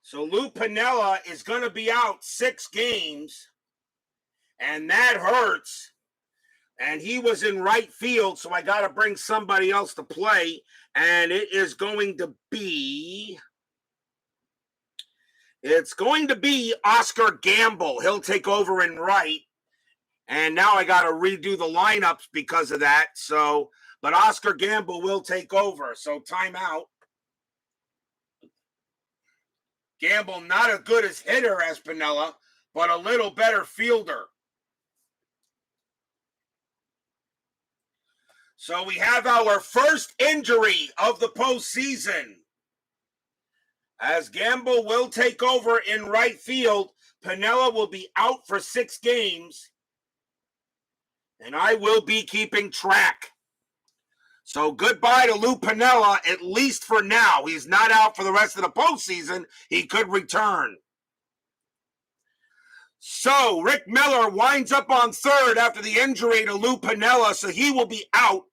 So Lou Piniella is going to be out 6 games, and that hurts. And he was in right field, so I got to bring somebody else to play, and it's going to be Oscar Gamble. He'll take over in right, and now I got to redo the lineups because of that. So, but Oscar Gamble will take over. So timeout. Gamble not as good as hitter as Piniella, but a little better fielder. So we have our first injury of the postseason. As Gamble will take over in right field, Piniella will be out for 6 games, and I will be keeping track. So goodbye to Lou Piniella, at least for now. He's not out for the rest of the postseason. He could return. So Rick Miller winds up on third after the injury to Lou Piniella, so he will be out.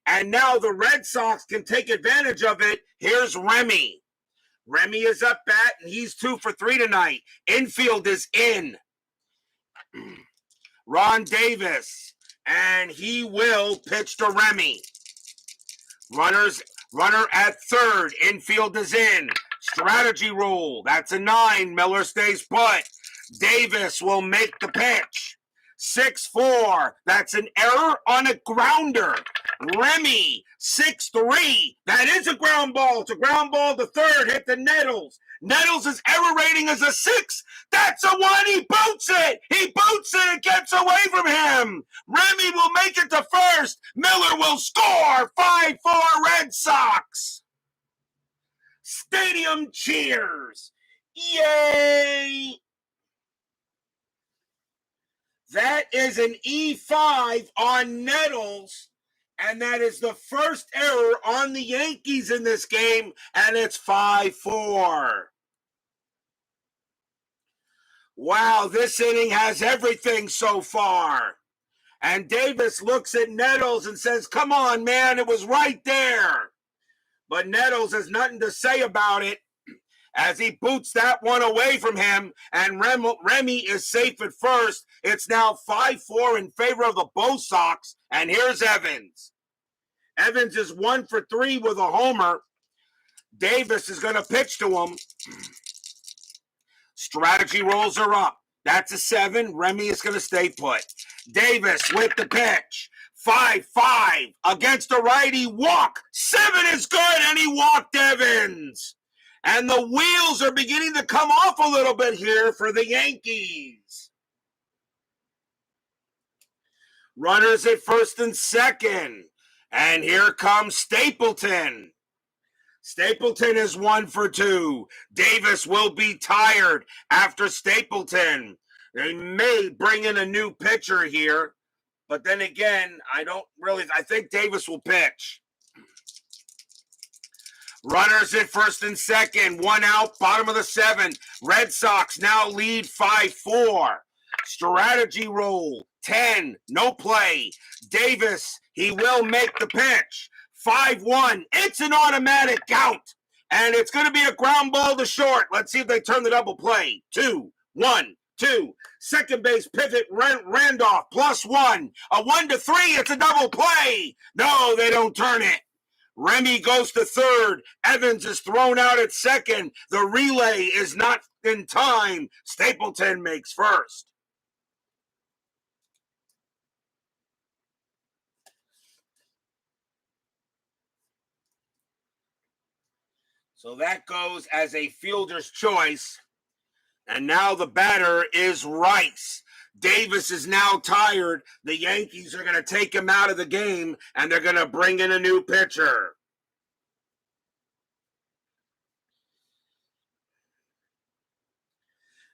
And now the Red Sox can take advantage of it. Here's Remy. Remy is up bat, and he's 2 for 3 tonight. Infield is in. Ron Davis, and he will pitch to Remy. Runner at third. Infield is in. Strategy rule. That's a 9. Miller stays put. Davis will make the pitch. 6-4. That's an error on a grounder. Remy, 6-3. That is a ground ball. It's a ground ball to third. Hit the Nettles. Nettles' error rating is a 6. That's a 1. He boots it. He boots it. It gets away from him. Remy will make it to first. Miller will score. 5-4 Red Sox. Stadium cheers. Yay. That is an E5 on Nettles, and that is the first error on the Yankees in this game, and it's 5-4. Wow, this inning has everything so far. And Davis looks at Nettles and says, come on, man, it was right there. But Nettles has nothing to say about it as he boots that one away from him, and Remy is safe at first. It's now 5-4 in favor of the Bo Sox, and here's Evans. Evans is 1 for 3 with a homer. Davis is going to pitch to him. Strategy rolls her up. That's a 7. Remy is going to stay put. Davis with the pitch. 5-5 against a righty walk. 7 is good, and he walked Evans. And the wheels are beginning to come off a little bit here for the Yankees. Runners at first and second. And here comes Stapleton. Stapleton is 1 for 2. Davis will be tired after Stapleton. They may bring in a new pitcher here. But then again, I think Davis will pitch. Runners at first and second. 1 out, bottom of the 7th. Red Sox now lead 5-4. Strategy roll. 10, no play. Davis, he will make the pitch. 5-1. It's an automatic out. And it's going to be a ground ball to short. Let's see if they turn the double play. 2, 1, 2. Second base pivot, Randolph, +1. A 1 to 3. It's a double play. No, they don't turn it. Remy goes to third. Evans is thrown out at second. The relay is not in time. Stapleton makes first. So that goes as a fielder's choice. And now the batter is Rice. Davis is now tired. The Yankees are going to take him out of the game, and they're going to bring in a new pitcher.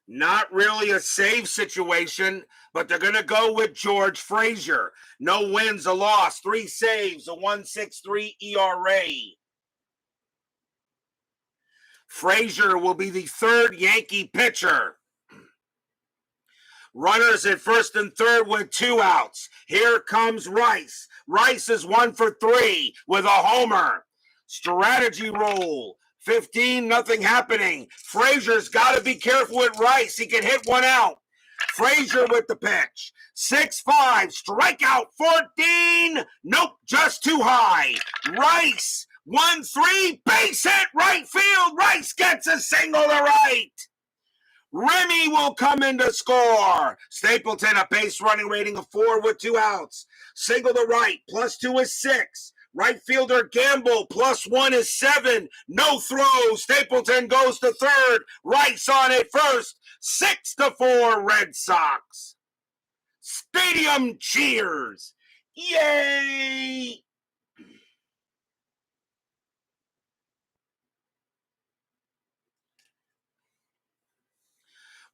Not really a save situation, but they're going to go with George Frazier. No wins, a loss, 3 saves, a 1.63 ERA. Frazier will be the third Yankee pitcher. Runners at first and third with 2 outs. Here comes Rice. Rice is 1 for 3 with a homer. Strategy roll. 15, nothing happening. Frazier's got to be careful with Rice. He can hit 1 out. Frazier with the pitch. 6-5, strikeout 14. Nope, just too high. Rice, 1-3, base hit, right field. Rice gets a single to right. Remy will come in to score. Stapleton, a base running rating of 4 with 2 outs. Single to right, +2 is 6. Right fielder Gamble, +1 is 7. No throw. Stapleton goes to third. Rice on at first. 6-4 Red Sox. Stadium cheers. Yay!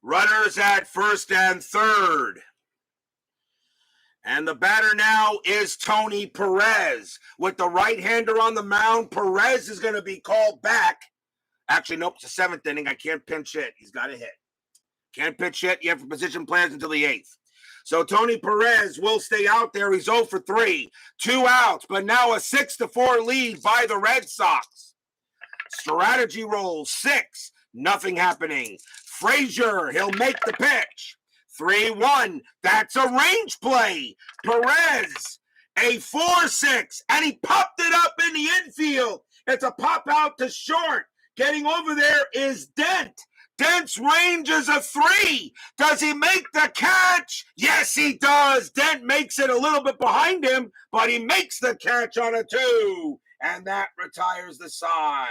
Runners at first and third. And the batter now is Tony Perez. With the right-hander on the mound, Perez is going to be called back. Actually, nope, it's the 7th inning. I can't pinch hit. He's got to hit. Can't pitch hit yet for position players until the 8th. So Tony Perez will stay out there. He's 0 for 3. 2 outs, but now a 6-4 lead by the Red Sox. Strategy roll, 6. Nothing happening. Frazier, he'll make the pitch. 3-1. That's a range play. Perez, a 4-6, and he popped it up in the infield. It's a pop out to short. Getting over there is Dent. Dent's range is a 3. Does he make the catch? Yes, he does. Dent makes it a little bit behind him, but he makes the catch on a 2, and that retires the side.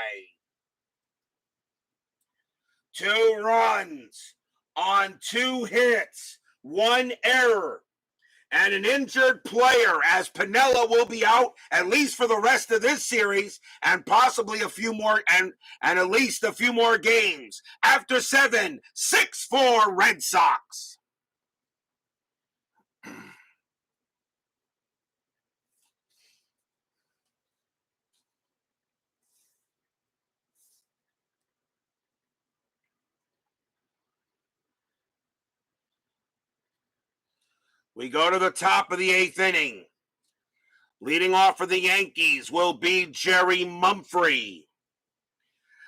2 runs on 2 hits, 1 error, and an injured player, as Piniella will be out at least for the rest of this series and possibly a few more and at least a few more games. After 7, 6-4 Red Sox. We go to the top of the 8th inning. Leading off for the Yankees will be Jerry Mumphrey.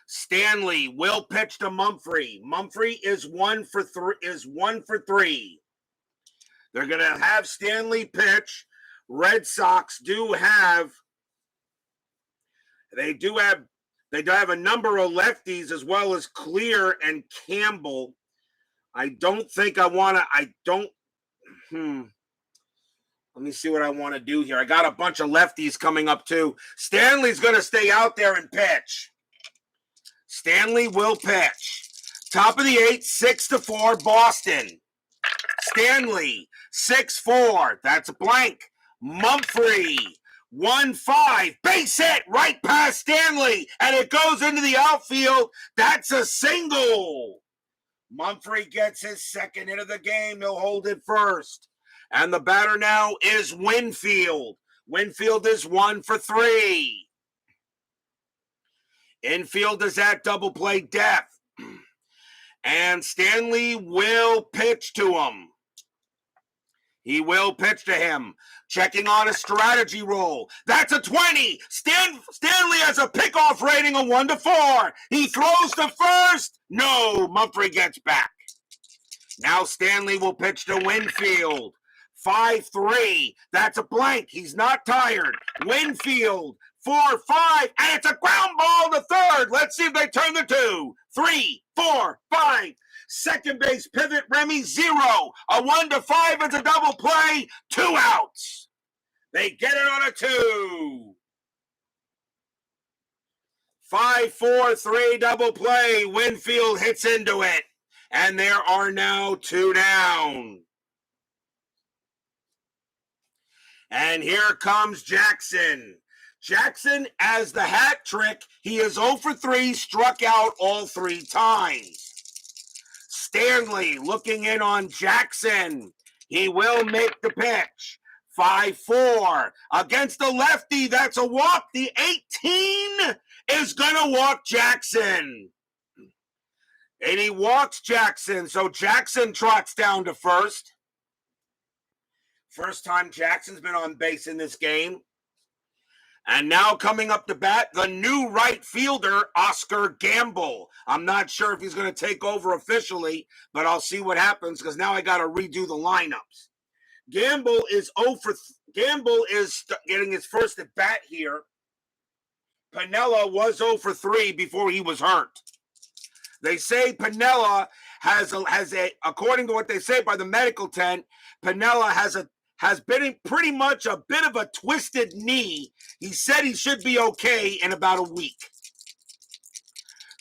Stanley will pitch to Mumphrey. Mumphrey is 1 for 3. They're going to have Stanley pitch. Red Sox do have a number of lefties as well as Clear and Campbell. Let me see what I want to do here. I got a bunch of lefties coming up too. Stanley's going to stay out there and pitch. Stanley will pitch. Top of the 8th, 6-4, Boston. Stanley, 6-4. That's a blank. Mumphrey, 1-5. Base hit right past Stanley, and it goes into the outfield. That's a single. Mumphrey gets his second hit of the game. He'll hold it first. And the batter now is Winfield. Winfield is 1 for 3. Infield is at double play depth. And Stanley will pitch to him. He will pitch to him. Checking on a strategy roll. That's a 20. Stanley has a pickoff rating of 1-4. He throws to first. No, Mumphrey gets back. Now Stanley will pitch to Winfield. 5-3. That's a blank. He's not tired. Winfield, 4-5, and it's a ground ball to third. Let's see if they turn the 2. 3, 4, 5. Second base pivot, Remy, 0. A 1-5, it's a double play. 2 outs. They get it on a 2. 5-4-3 double play. Winfield hits into it. And there are now 2 down. And here comes Jackson. Jackson, as the hat trick, he is 0 for 3, struck out all 3 times. Stanley looking in on Jackson. He will make the pitch. 5-4 against the lefty. That's a walk. The 18 is going to walk Jackson. And he walks Jackson. So Jackson trots down to first. First time Jackson's been on base in this game. And now coming up to bat, the new right fielder, Oscar Gamble. I'm not sure if he's going to take over officially, but I'll see what happens because now I got to redo the lineups. Gamble is getting his first at bat here. Piniella was 0 for 3 before he was hurt. They say Piniella has a according to what they say by the medical tent, Piniella has been pretty much a bit of a twisted knee. He said he should be okay in about a week.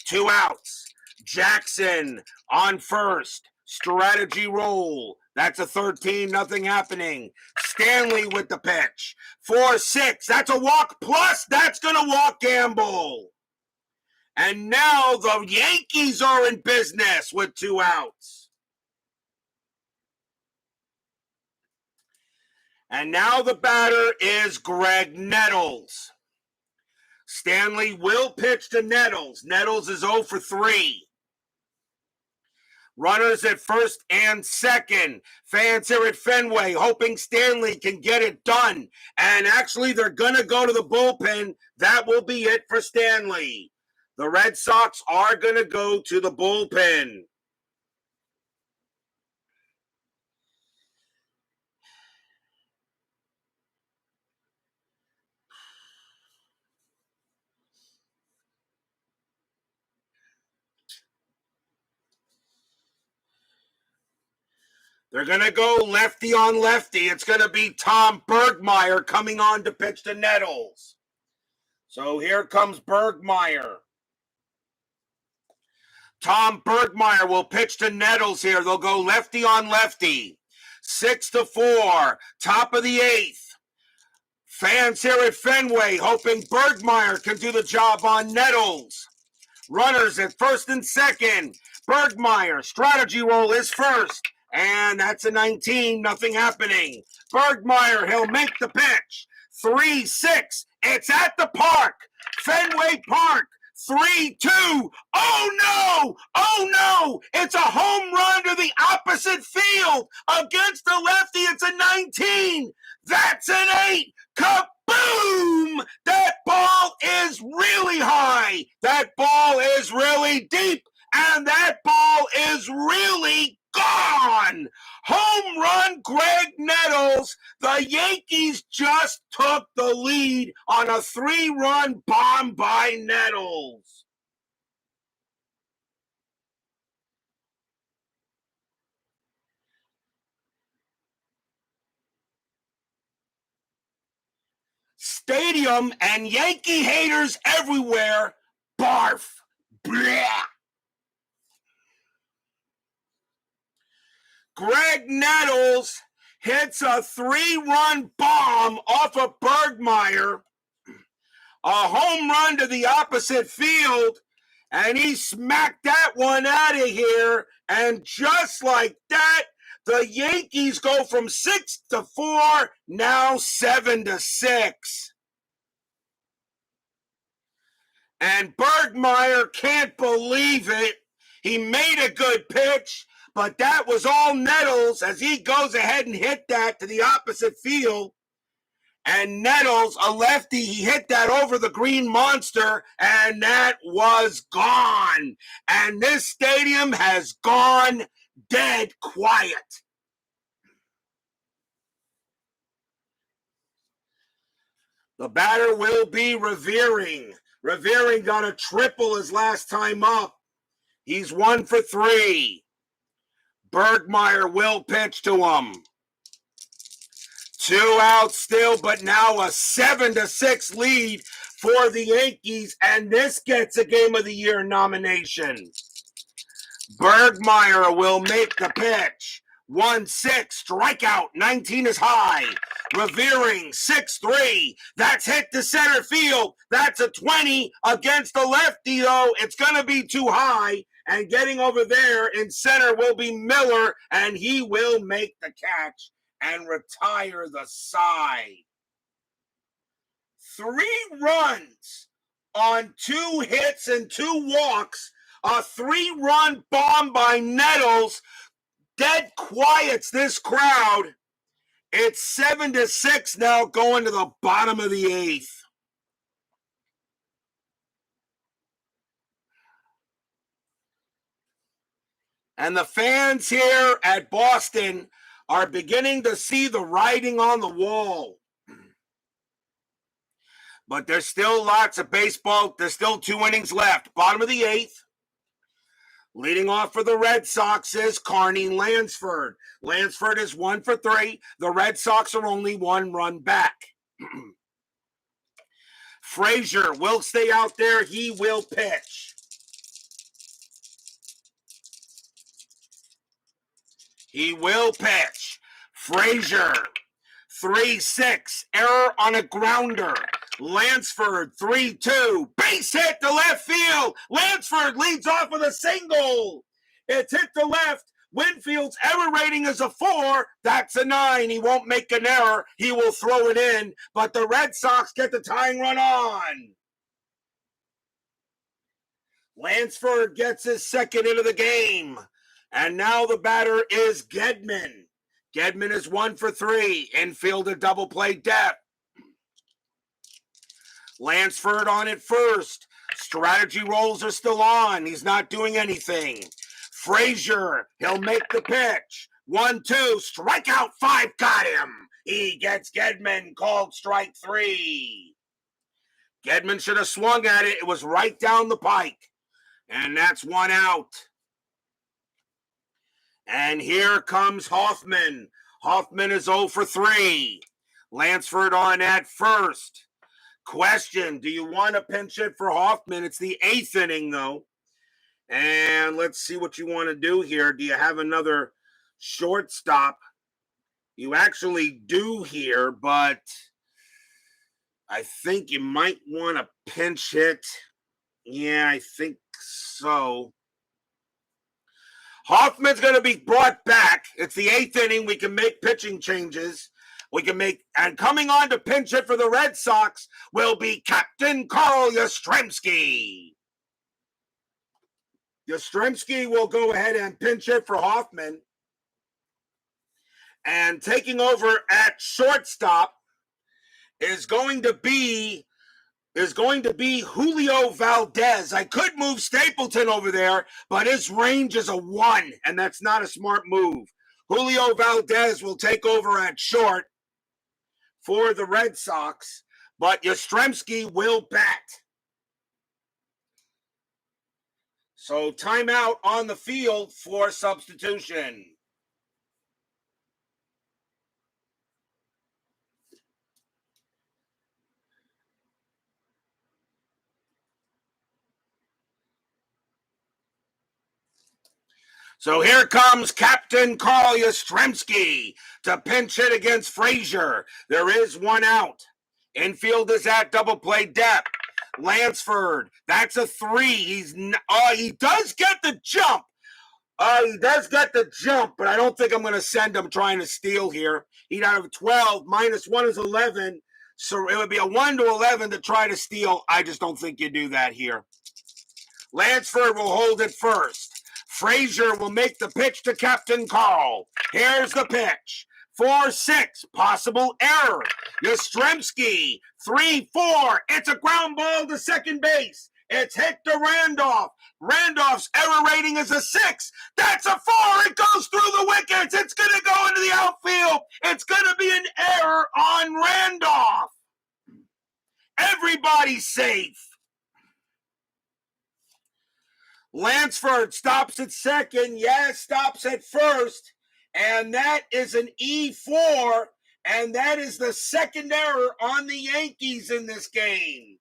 2 outs. Jackson on first. Strategy roll. That's a 13, nothing happening. Stanley with the pitch. 4-6. That's a walk plus. That's going to walk Gamble. And now the Yankees are in business with 2 outs. And now the batter is Greg Nettles. Stanley will pitch to Nettles. Nettles is 0 for 3. Runners at first and second. Fans here at Fenway hoping Stanley can get it done. And actually, they're going to go to the bullpen. That will be it for Stanley. The Red Sox are going to go to the bullpen. They're going to go lefty on lefty. It's going to be Tom Bergmeyer coming on to pitch to Nettles. So here comes Bergmeyer. Tom Bergmeyer will pitch to Nettles here. They'll go lefty on lefty. 6-4, top of the 8th. Fans here at Fenway hoping Bergmeyer can do the job on Nettles. Runners at first and second. Bergmeyer, strategy roll is first. And that's a 19, nothing happening. Bergmeyer, he'll make the pitch. 3-6, it's at the park. Fenway Park. 3-2. Oh no! Oh no! It's a home run to the opposite field against the lefty. It's a 19. That's an 8. Kaboom! That ball is really high. That ball is really deep. And that ball is really gone. Home run, Greg Nettles. The Yankees just took the lead on a 3-run bomb by Nettles. Stadium and Yankee haters everywhere. Barf. Blah. Greg Nettles hits a 3-run bomb off of Bergmeyer, a home run to the opposite field, and he smacked that one out of here. And just like that, the Yankees go from 6-4, now 7-6. And Bergmeyer can't believe it. He made a good pitch, but that was all Nettles as he goes ahead and hit that to the opposite field. And Nettles, a lefty, he hit that over the green monster, and that was gone. And this stadium has gone dead quiet. The batter will be Revering. Revering got a triple his last time up. He's 1 for 3. Bergmeyer will pitch to him. 2 outs still, but now a 7-6 lead for the Yankees, and this gets a Game of the Year nomination. Bergmeyer will make the pitch. 1-6, strikeout, 19 is high. Revering, 6-3. That's hit to center field. That's a 20 against the lefty, though. It's going to be too high. And getting over there in center will be Miller, and he will make the catch and retire the side. 3 runs on 2 hits and 2 walks. A 3-run bomb by Nettles. Dead quiets this crowd. It's 7-6 now, going to the bottom of the 8th. And the fans here at Boston are beginning to see the writing on the wall. But there's still lots of baseball. There's still 2 innings left. Bottom of the 8th. Leading off for the Red Sox is Carney Lansford. Lansford is 1 for 3. The Red Sox are only 1 run back. Frazier will stay out there. He will pitch. He will pitch. Frazier, 3-6, error on a grounder. Lansford, 3-2, base hit to left field. Lansford leads off with a single. It's hit to left. Winfield's error rating is a 4. That's a 9. He won't make an error. He will throw it in, but the Red Sox get the tying run on. Lansford gets his second hit of the game. And now the batter is Gedman. Gedman is 1 for 3. Infielder double play depth. Lansford on at first. Strategy rolls are still on. He's not doing anything. Frazier, he'll make the pitch. 1-2, strikeout 5, got him. He gets Gedman, called strike 3. Gedman should have swung at it. It was right down the pike. And that's 1 out. And here comes Hoffman. Hoffman is 0 for 3. Lansford on at first. Question, do you want to pinch hit for Hoffman? It's the 8th inning, though. And let's see what you want to do here. Do you have another shortstop? You actually do here, but I think you might want to pinch hit. Yeah, I think so. Hoffman's going to be brought back. It's the 8th inning. We can make pitching changes. And coming on to pinch hit for the Red Sox will be Captain Carl Yastrzemski. Yastrzemski will go ahead and pinch hit for Hoffman. And taking over at shortstop is going to be Julio Valdez. I could move Stapleton over there, but his range is a 1, and that's not a smart move. Julio Valdez will take over at short for the Red Sox, but Yastrzemski will bat. So timeout on the field for substitution. So here comes Captain Carl Yastrzemski to pinch hit against Frazier. There is 1 out. Infield is at double play depth. Lansford, that's a 3. He does get the jump. But I don't think I'm going to send him trying to steal here. He'd out of 12, -1 is 11. So it would be a 1 to 11 to try to steal. I just don't think you do that here. Lansford will hold it first. Frazier will make the pitch to Captain Carl. Here's the pitch. 4-6, possible error. Yastrzemski, 3-4. It's a ground ball to second base. It's hit to Randolph. Randolph's error rating is a 6. That's a 4. It goes through the wickets. It's going to go into the outfield. It's going to be an error on Randolph. Everybody's safe. Lansford stops at second. Yes, stops at first. And that is an E4. And that is the second error on the Yankees in this game.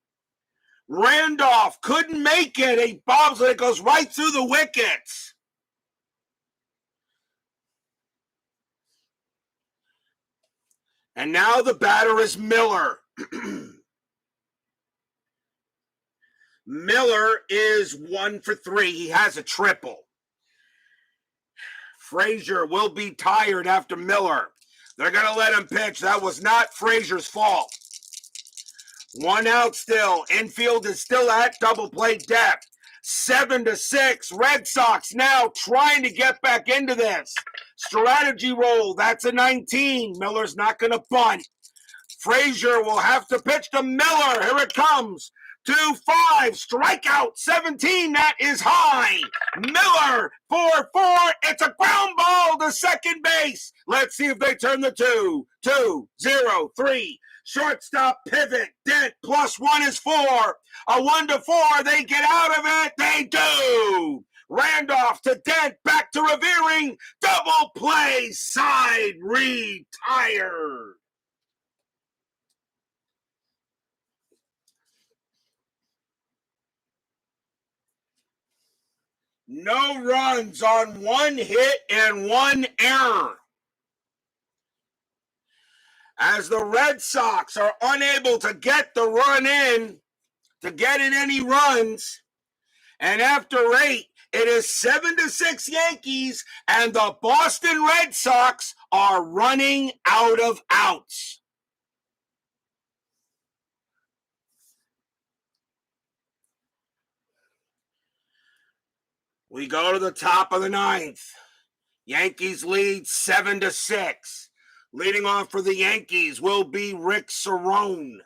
Randolph couldn't make it. He bobs it. It goes right through the wickets. And now the batter is Miller. Miller is 1 for 3. He has a triple. Frazier will be tired after Miller. They're going to let him pitch. That was not Frazier's fault. 1 out still. Infield is still at double play depth. 7-6. Red Sox now trying to get back into this. Strategy roll. That's a 19. Miller's not going to bunt. Frazier will have to pitch to Miller. Here it comes. 2-5. Strikeout 17. That is high. Miller 4-4. It's a ground ball to second base. Let's see if they turn the 2-2-0-3. Shortstop pivot. Dent +1 is 4. A 1-4. They get out of it. They do. Randolph to Dent. Back to Revering. Double play. Side retired. No runs on 1 hit and 1 error. As the Red Sox are unable to get the run in, to get in any runs, and after 8, it is 7-6 Yankees, and the Boston Red Sox are running out of outs. We go to the top of the 9th. Yankees lead 7-6. Leading off for the Yankees will be Rick Cerrone.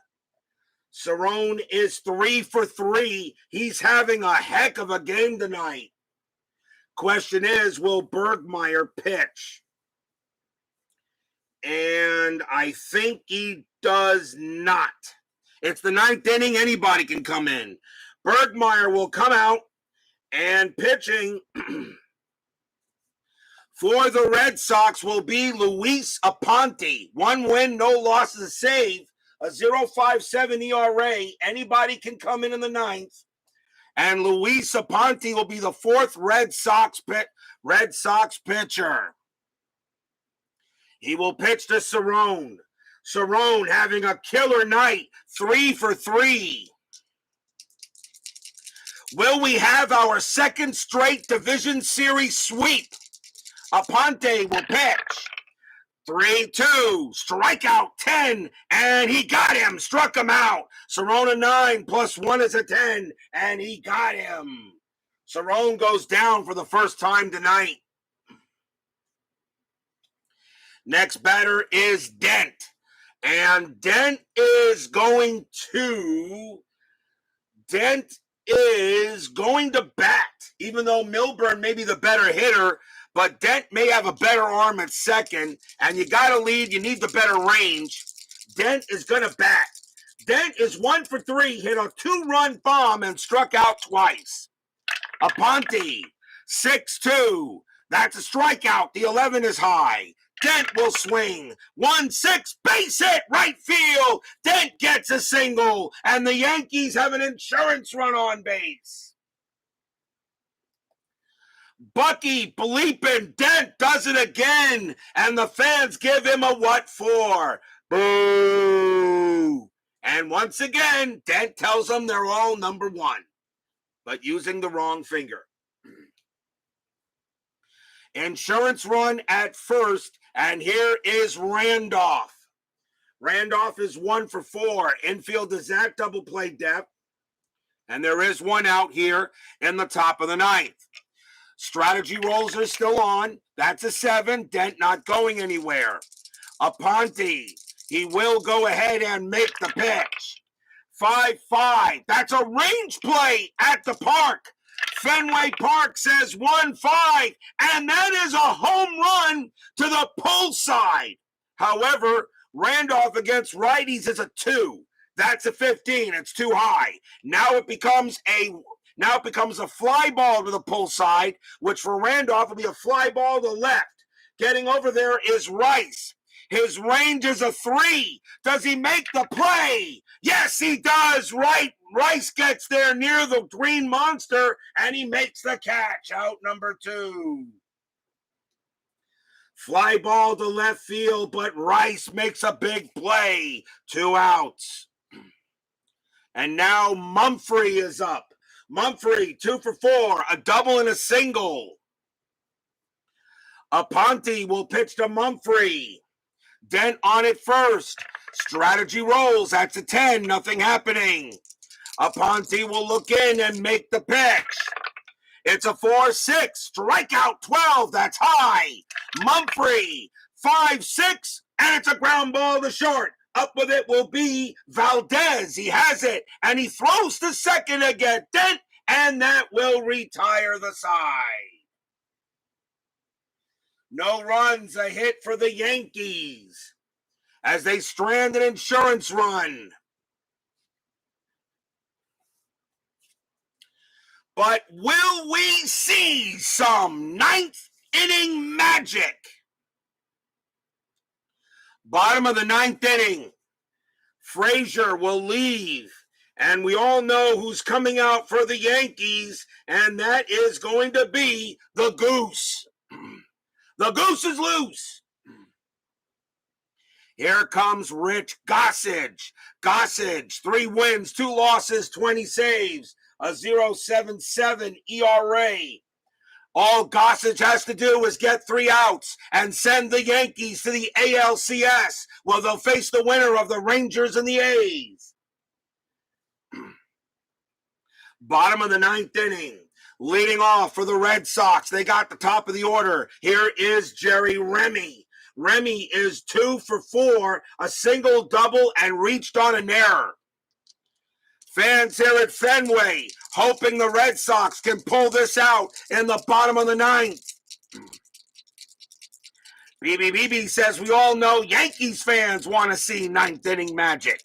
Cerrone is 3 for 3. He's having a heck of a game tonight. Question is, will Bergmeyer pitch? And I think he does not. It's the 9th inning. Anybody can come in. Bergmeyer will come out, and pitching for the Red Sox will be Luis Aponte. 1 win, no losses, a save, a 0.57 ERA. Anybody can come in the 9th. And Luis Aponte will be the 4th Red Sox pitcher. He will pitch to Cerrone. Cerrone having a killer night, 3 for 3. Will we have our 2nd straight division series sweep? Aponte will pitch. 3-2, strikeout 10, and he got him, struck him out. Cerrone 9 +1 is a 10, and he got him. Cerrone goes down for the first time tonight. Next batter is Dent. And Dent is going to bat, even though Milburn may be the better hitter, but Dent may have a better arm at second, and you got to lead, you need the better range. Dent is going to bat. Dent is 1 for 3, hit a 2-run bomb and struck out twice. Aponte, 6-2. That's a strikeout. The 11 is high. Dent will swing. 1-6, base hit, right field. Dent gets a single, and the Yankees have an insurance run on base. Bucky bleeping Dent does it again, and the fans give him a what for. Boo! And once again, Dent tells them they're all number 1, but using the wrong finger. Insurance run at first, and here is Randolph. Randolph is 1 for 4. Infield is at double play depth, and there is one out here in the top of the 9th. Strategy rolls are still on. That's a 7. Dent not going anywhere. Aponte, he will go ahead and make the pitch. 5-5. That's a range play at the park. Fenway Park says 1-5, and that is a home run to the pull side. However, Randolph against righties is a 2. That's a 15. It's too high. Now it becomes a fly ball to the pull side, which for Randolph will be a fly ball to the left. Getting over there is Rice. His range is a 3. Does he make the play? Yes, he does. Right. Rice gets there near the green monster, and he makes the catch. Out number 2. Fly ball to left field, but Rice makes a big play. 2 outs. And now Mumphrey is up. Mumphrey, 2 for 4, a double and a single. Aponte will pitch to Mumphrey. Dent on it first. Strategy rolls. That's a 10. Nothing happening. Aponte will look in and make the pitch. It's a 4-6. Strikeout 12. That's high. Mumphrey, 5-6. And it's a ground ball to short. Up with it will be Valdez. He has it. And he throws to second again. Dent. And that will retire the side. No runs, a hit for the Yankees as they strand an insurance run. But will we see some 9th inning magic? Bottom of the 9th inning, Frazier will leave. And we all know who's coming out for the Yankees, and that is going to be the Goose. The Goose is loose. Here comes Rich Gossage. Gossage, 3 wins, 2 losses, 20 saves, a 0.77 ERA. All Gossage has to do is get 3 outs and send the Yankees to the ALCS, where they'll face the winner of the Rangers and the A's. Bottom of the 9th inning. Leading off for the Red Sox, they got the top of the order. Here is Jerry Remy. Remy is 2 for 4, a single, double, and reached on an error. Fans here at Fenway hoping the Red Sox can pull this out in the bottom of the 9th. BB says we all know Yankees fans want to see 9th inning magic.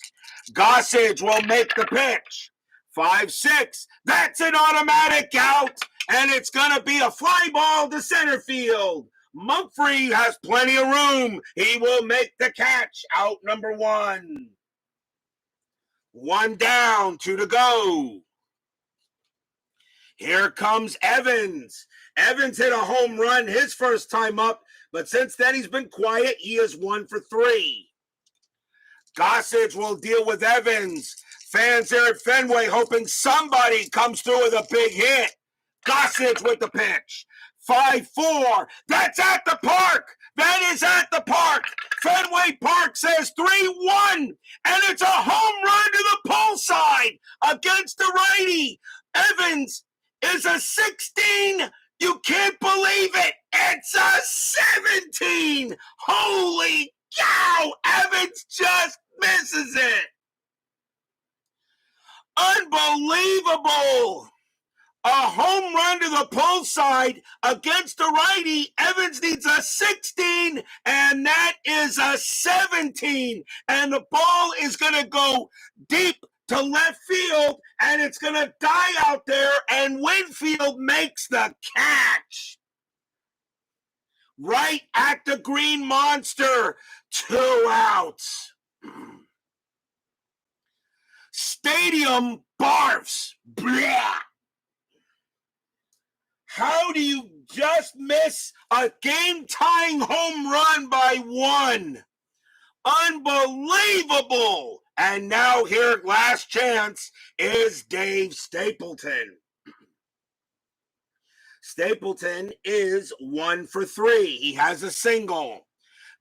Gossage will make the pitch. 5-6. That's an automatic out, and it's going to be a fly ball to center field. Mumphrey has plenty of room. He will make the catch. Out number 1. 1 down, 2 to go. Here comes Evans. Evans hit a home run his first time up, but since then he's been quiet. He is 1 for 3. Gossage will deal with Evans. Fans here at Fenway hoping somebody comes through with a big hit. Gossage with the pitch. 5-4. That's at the park. That is at the park. Fenway Park says 3-1. And it's a home run to the pull side against the righty. Evans is a 16. You can't believe it. It's a 17. Holy cow. Evans just misses it. Unbelievable. A home run to the pull side against the righty. Evans needs a 16, and that is a 17. And the ball is going to go deep to left field, and it's going to die out there, and Winfield makes the catch. Right at the green monster. 2 outs. Stadium barfs. Blah. How do you just miss a game-tying home run by 1? Unbelievable! And now here, last chance, is Dave Stapleton. Stapleton is 1 for 3. He has a single.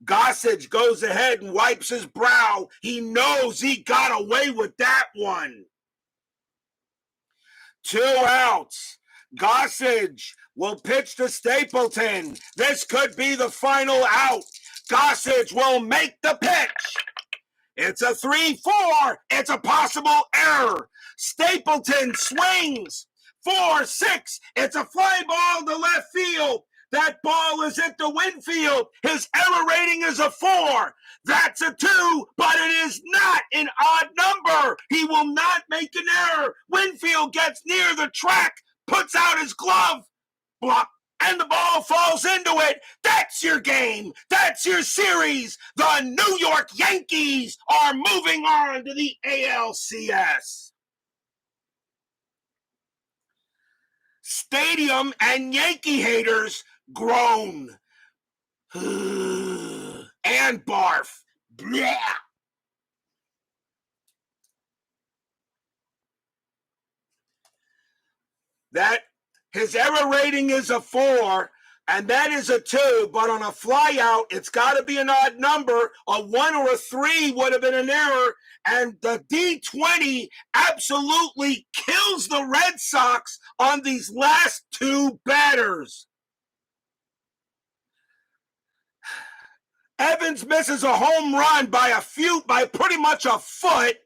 Gossage goes ahead and wipes his brow. He knows he got away with that one. 2 outs. Gossage will pitch to Stapleton. This could be the final out. Gossage will make the pitch. It's a 3-4. It's a possible error. Stapleton swings. 4-6. It's a fly ball to left field. That ball is into Winfield. His error rating is a 4. That's a 2, but it is not an odd number. He will not make an error. Winfield gets near the track, puts out his glove, block, and the ball falls into it. That's your game. That's your series. The New York Yankees are moving on to the ALCS. Stadium and Yankee haters groan and barf. Blah. That his error rating is a 4, and that is a 2, but on a fly out, it's got to be an odd number. A 1 or a 3 would have been an error, and the D20 absolutely kills the Red Sox on these last 2 batters. Evans misses a home run by pretty much a foot,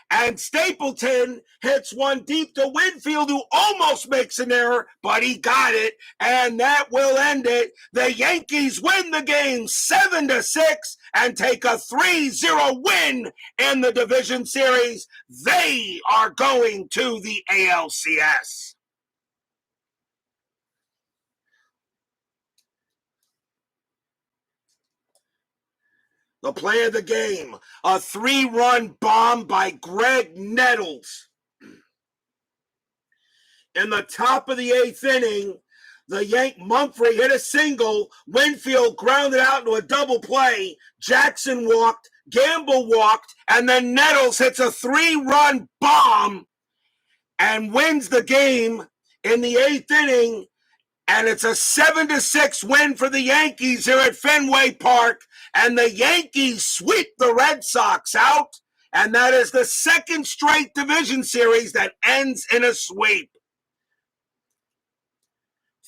and Stapleton hits one deep to Winfield, who almost makes an error, but he got it, and that will end it. The Yankees win the game 7-6 and take a 3-0 win in the division series. They are going to the ALCS. The play of the game, a 3-run bomb by Greg Nettles. In the top of the 8th inning, the Mumphrey hit a single. Winfield grounded out into a double play. Jackson walked, Gamble walked, and then Nettles hits a 3-run bomb and wins the game in the 8th inning. And it's a 7-6 win for the Yankees here at Fenway Park. And the Yankees sweep the Red Sox out. And that is the 2nd straight division series that ends in a sweep.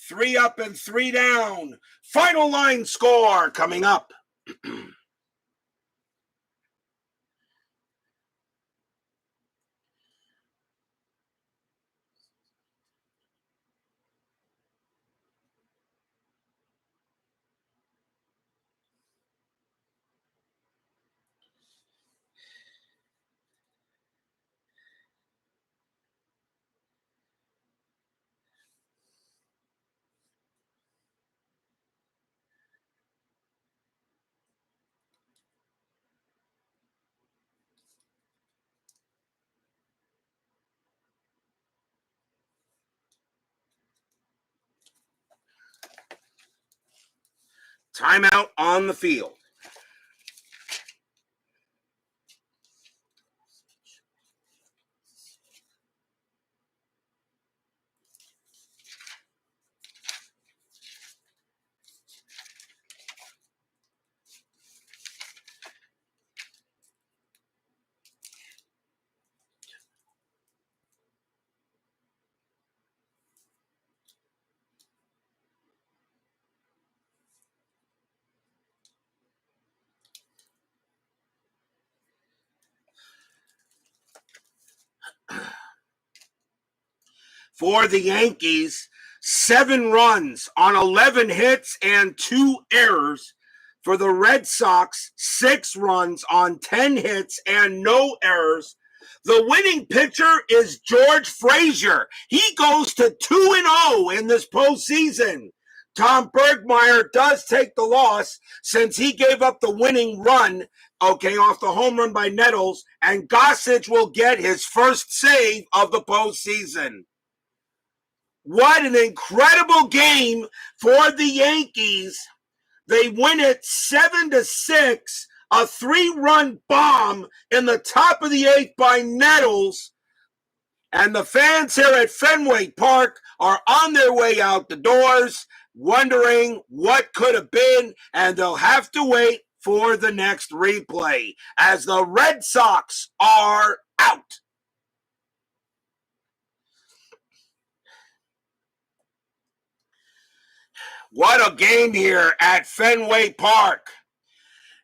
3 up and 3 down. Final line score coming up. Timeout on the field. For the Yankees, 7 runs on 11 hits and 2 errors. For the Red Sox, 6 runs on 10 hits and no errors. The winning pitcher is George Frazier. He goes to 2-0 in this postseason. Tom Bergmeyer does take the loss since he gave up the winning run, off the home run by Nettles, and Gossage will get his first save of the postseason. What an incredible game for the Yankees. They win it 7-6, a 3-run bomb in the top of the 8th by Nettles. And the fans here at Fenway Park are on their way out the doors, wondering what could have been, and they'll have to wait for the next replay as the Red Sox are out. What a game here at Fenway Park.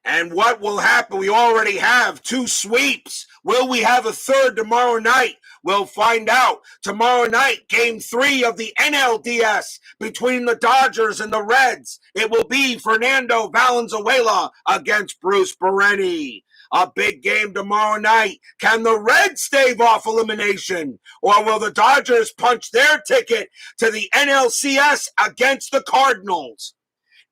And what will happen? We already have 2 sweeps. Will we have a third tomorrow night? We'll find out. Tomorrow night, Game 3 of the NLDS between the Dodgers and the Reds. It will be Fernando Valenzuela against Bruce Bereni. A big game tomorrow night. Can the Reds stave off elimination? Or will the Dodgers punch their ticket to the NLCS against the Cardinals?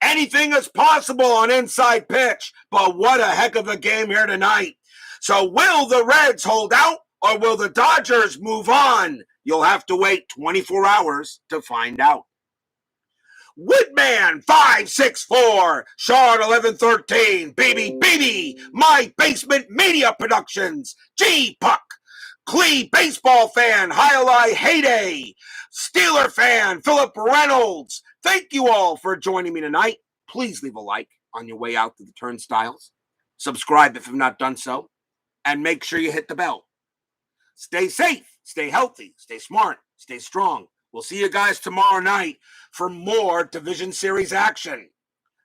Anything is possible on Inside Pitch, but what a heck of a game here tonight. So will the Reds hold out, or will the Dodgers move on? You'll have to wait 24 hours to find out. Woodman 564, Sean 1113, baby, My Basement Media Productions, G-Puck, Clee baseball fan, Highlight Heyday, Steeler fan, Philip Reynolds. Thank you all for joining me tonight. Please leave a like on your way out to the turnstiles. Subscribe if you've not done so. And make sure you hit the bell. Stay safe, stay healthy, stay smart, stay strong. We'll see you guys tomorrow night for more Division Series action.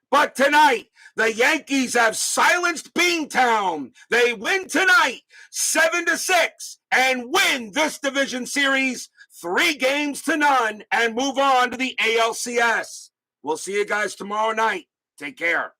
But tonight, the Yankees have silenced Beantown. They win tonight 7-6 and win this Division Series 3-0 and move on to the ALCS. We'll see you guys tomorrow night. Take care.